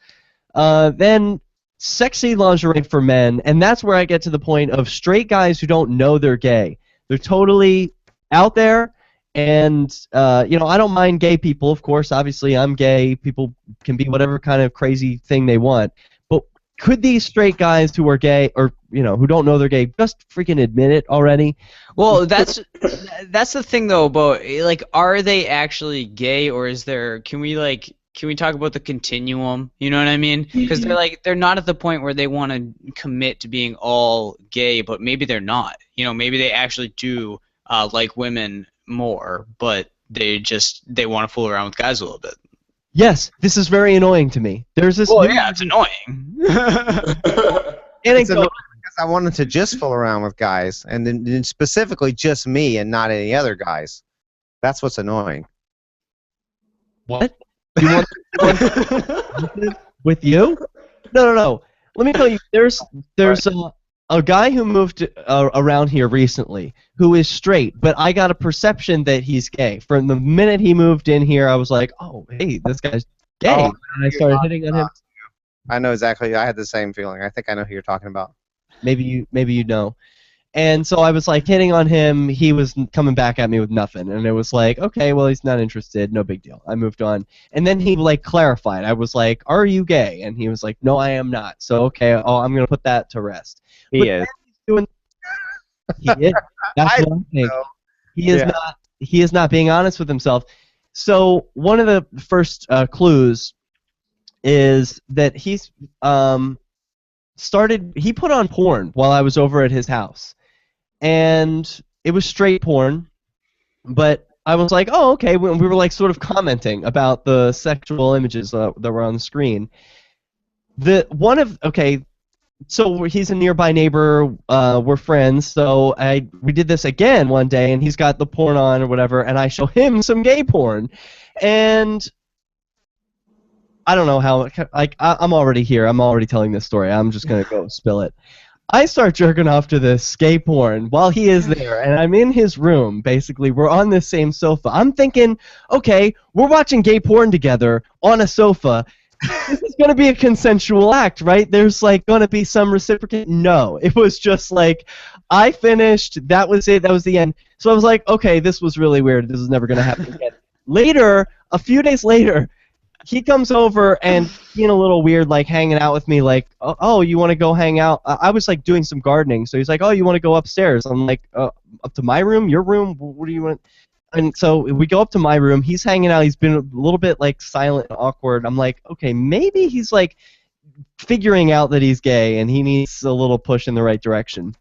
Then sexy lingerie for men, and that's where I get to the point of straight guys who don't know they're gay. They're totally out there, and you know, I don't mind gay people, of course. Obviously, I'm gay. People can be whatever kind of crazy thing they want. But could these straight guys who are gay, or you know, who don't know they're gay, just freaking admit it already? Well, that's the thing though, about like, are they actually gay, or is there? Can we talk about the continuum? You know what I mean? Because they're not at the point where they want to commit to being all gay, but maybe they're not. You know, maybe they actually do like women more, but they want to fool around with guys a little bit. Yes, this is very annoying to me. There's this. Well, yeah, it's annoying. It's annoying because I wanted to just fool around with guys, and then specifically just me and not any other guys. That's what's annoying. What? You want with you? No. Let me tell you, there's a guy who moved around here recently who is straight, but I got a perception that he's gay. From the minute he moved in here, I was like, oh, hey, this guy's gay. Oh, and I started hitting on him. I know exactly. I had the same feeling. I think I know who you're talking about. Maybe you know. And so I was like hitting on him. He was coming back at me with nothing, and it was like, okay, well, he's not interested. No big deal. I moved on, and then he like clarified. I was like, are you gay? And he was like, no, I am not. So okay, I'm gonna put that to rest. He is. He is. That's what I think. He is not. He is not being honest with himself. So one of the first clues is that he's He put on porn while I was over at his house. And it was straight porn, but I was like, oh, okay. We were like sort of commenting about the sexual images that were on the screen. So he's a nearby neighbor. We're friends, so we did this again one day, and he's got the porn on or whatever, and I show him some gay porn, and I don't know how. Like I'm already here. I'm already telling this story. I'm just gonna go spill it. I start jerking off to this gay porn while he is there, and I'm in his room. Basically, we're on the same sofa. I'm thinking, okay, we're watching gay porn together on a sofa. This is gonna be a consensual act, right? There's like gonna be some reciprocate. No, it was just like I finished. That was it. That was the end. So I was like, okay, this was really weird. This is never gonna happen again. Later, a few days later, he comes over and being a little weird, like hanging out with me, like, oh, you want to go hang out? I was like doing some gardening, so he's like, oh, you want to go upstairs? I'm like, up to my room, your room? What do you want? And so we go up to my room. He's hanging out. He's been a little bit like silent and awkward. I'm like, okay, maybe he's like figuring out that he's gay and he needs a little push in the right direction.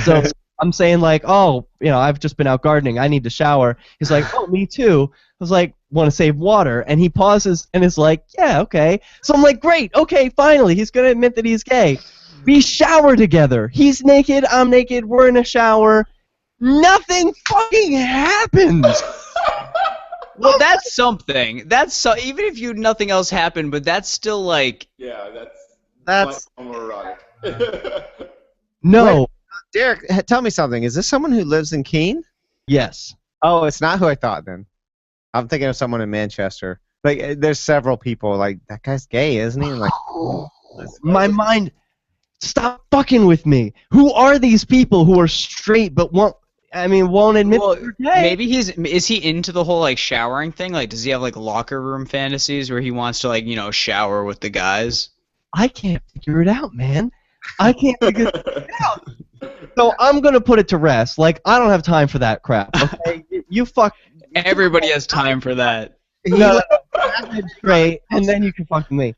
So I'm saying like, oh, I've just been out gardening. I need to shower. He's like, oh, me too. I was like, want to save water? And he pauses and is like, yeah, okay. So I'm like, great, okay, finally, he's going to admit that he's gay. We shower together. He's naked, I'm naked, we're in a shower. Nothing fucking happens. Well, that's something. Even if nothing else happened, but that's still like. Yeah, That's homoerotic. No. Wait, Derek, tell me something. Is this someone who lives in Keene? Yes. Oh, it's not who I thought then. I'm thinking of someone in Manchester. Like, there's several people. Like, that guy's gay, isn't he? Like, My mind. Stop fucking with me. Who are these people who are straight but won't admit they're gay? Maybe is he into the whole like showering thing? Like, does he have like locker room fantasies where he wants to like shower with the guys? I can't figure it out, man. I can't figure it out. So I'm gonna put it to rest. Like, I don't have time for that crap. Okay, you fuck. Everybody has time for that. No, straight, and then you can fuck me.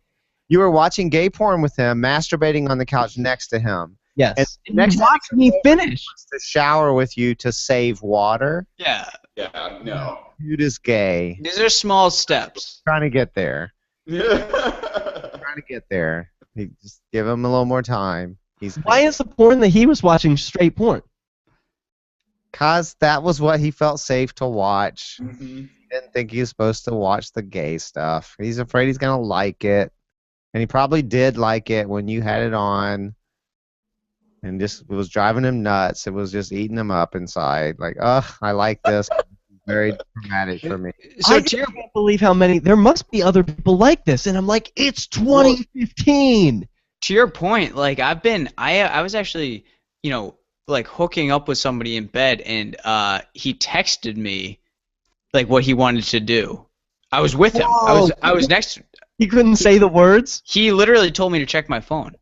you were watching gay porn with him, masturbating on the couch next to him. Yes. And next watch me finish. to shower with you to save water. Yeah. Yeah, no. Dude is gay. These are small steps. Trying to get there. Yeah. Trying to get there. Just give him a little more time. Why is the porn that he was watching straight porn? Because that was what he felt safe to watch. Mm-hmm. He didn't think he was supposed to watch the gay stuff. He's afraid he's going to like it. And he probably did like it when you had it on. And just it was driving him nuts. It was just eating him up inside. Like, ugh, I like this. Very dramatic for me. So I can't believe how many. There must be other people like this. And I'm like, it's 2015. To your point, like I was actually, like hooking up with somebody in bed, and he texted me, like what he wanted to do. I was with him. Whoa. I was next. He couldn't say the words. He literally told me to check my phone.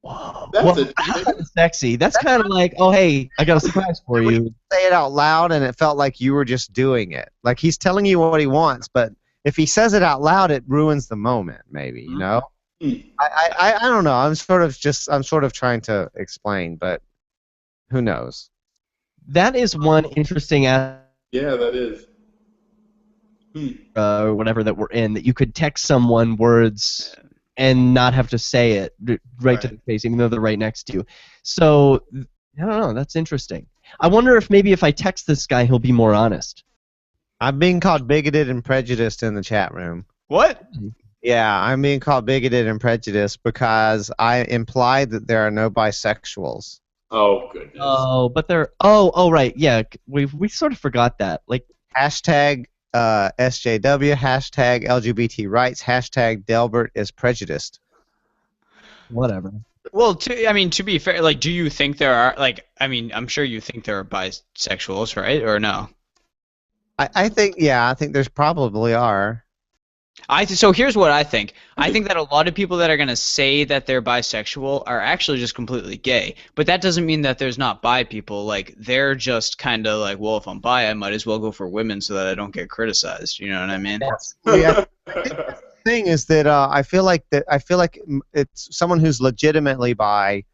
Whoa. That's That's kind of sexy. That's kind of like, oh hey, I got a surprise for you. Say it out loud, and it felt like you were just doing it. Like he's telling you what he wants, but if he says it out loud, it ruins the moment. Maybe you know. I don't know. I'm sort of trying to explain, but who knows? That is one interesting Yeah, that is. or whatever that we're in, that you could text someone words and not have to say it right to the face, even though they're right next to you. So, I don't know. That's interesting. I wonder if maybe if I text this guy, he'll be more honest. I'm being called bigoted and prejudiced in the chat room. What? Yeah, I'm being called bigoted and prejudiced because I implied that there are no bisexuals. Oh, goodness. Oh, but they're... Oh, right. Yeah, we sort of forgot that. Like, Hashtag SJW, hashtag LGBT rights, hashtag Delbert is prejudiced. whatever. Well, to be fair, like, do you think there are, like, I'm sure you think there are bisexuals, right? Or no? I think there's probably are. So here's what I think. I think that a lot of people that are going to say that they're bisexual are actually just completely gay. But that doesn't mean that there's not bi people. Like, they're just kind of like, well, if I'm bi, I might as well go for women so that I don't get criticized. You know what I mean? Yeah. The thing is that I feel like it's someone who's legitimately bi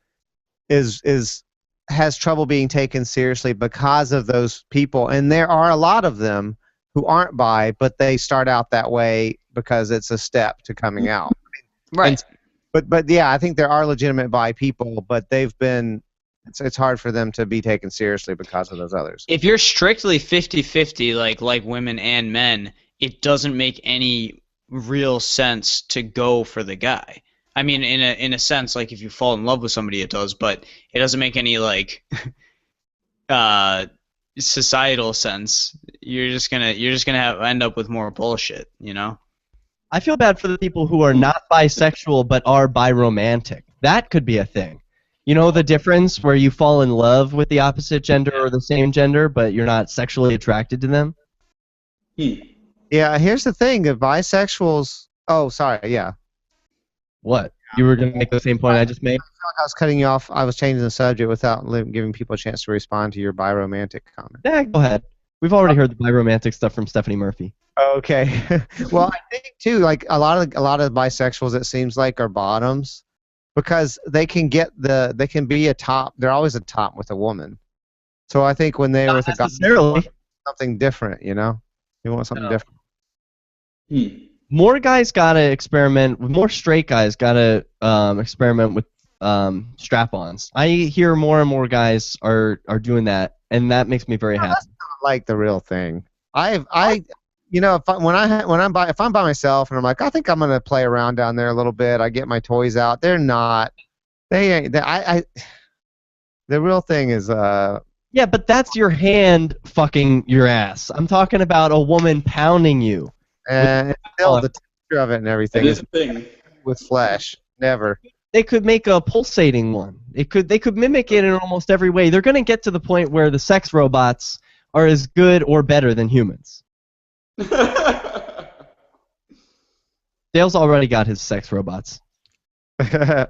has trouble being taken seriously because of those people, and there are a lot of them who aren't bi, but they start out that way because it's a step to coming out. Right. But yeah, I think there are legitimate bi people, but it's hard for them to be taken seriously because of those others. If you're strictly 50-50, like women and men, it doesn't make any real sense to go for the guy. I mean, in a sense, like if you fall in love with somebody, it does, but it doesn't make any like societal sense. You're just gonna end up with more bullshit, you know? I feel bad for the people who are not bisexual but are biromantic. That could be a thing. You know the difference where you fall in love with the opposite gender or the same gender, but you're not sexually attracted to them? Yeah, here's the thing. The bisexuals... Oh, sorry, yeah. What? You were going to make the same point I just made? I was cutting you off. I was changing the subject without giving people a chance to respond to your biromantic comment. Yeah, go ahead. We've already heard the biromantic stuff from Stephanie Murphy. Okay. Well, I think too, like a lot of bisexuals, it seems like, are bottoms because they can be a top. They're always a top with a woman. So I think when they're with a guy, they want something different, you know? They want something different. More guys gotta experiment. More straight guys gotta experiment with strap-ons. I hear more and more guys are doing that, and that makes me very happy. That's not like the real thing. You know, if I'm by myself and I'm like, I think I'm gonna play around down there a little bit. I get my toys out. They're not. They ain't. The real thing is. Yeah, but that's your hand fucking your ass. I'm talking about a woman pounding you. And still, the texture of it and everything is a thing with flesh. Never. They could make a pulsating one. They could mimic it in almost every way. They're gonna get to the point where the sex robots are as good or better than humans. Dale's already got his sex robots. I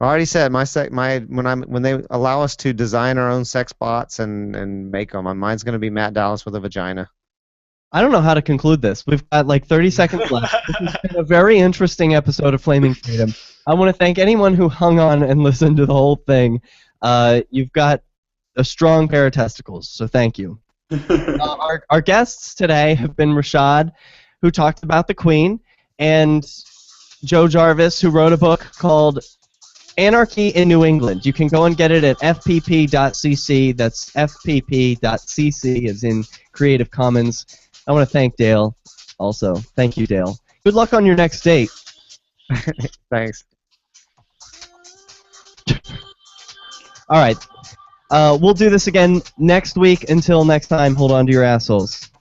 already said when they allow us to design our own sex bots and make them, mine's gonna be Matt Dallas with a vagina. I don't know how to conclude this. We've got like 30 seconds left. This has been a very interesting episode of Flaming Freedom. I want to thank anyone who hung on and listened to the whole thing. You've got a strong pair of testicles, so thank you. Our guests today have been Rashad, who talked about the Queen, and Joe Jarvis, who wrote a book called Anarchy in New England. You can go and get it at fpp.cc. That's fpp.cc, as in Creative Commons. I want to thank Dale also. Thank you, Dale. Good luck on your next date. Thanks. All right. We'll do this again next week. Until next time, hold on to your assholes.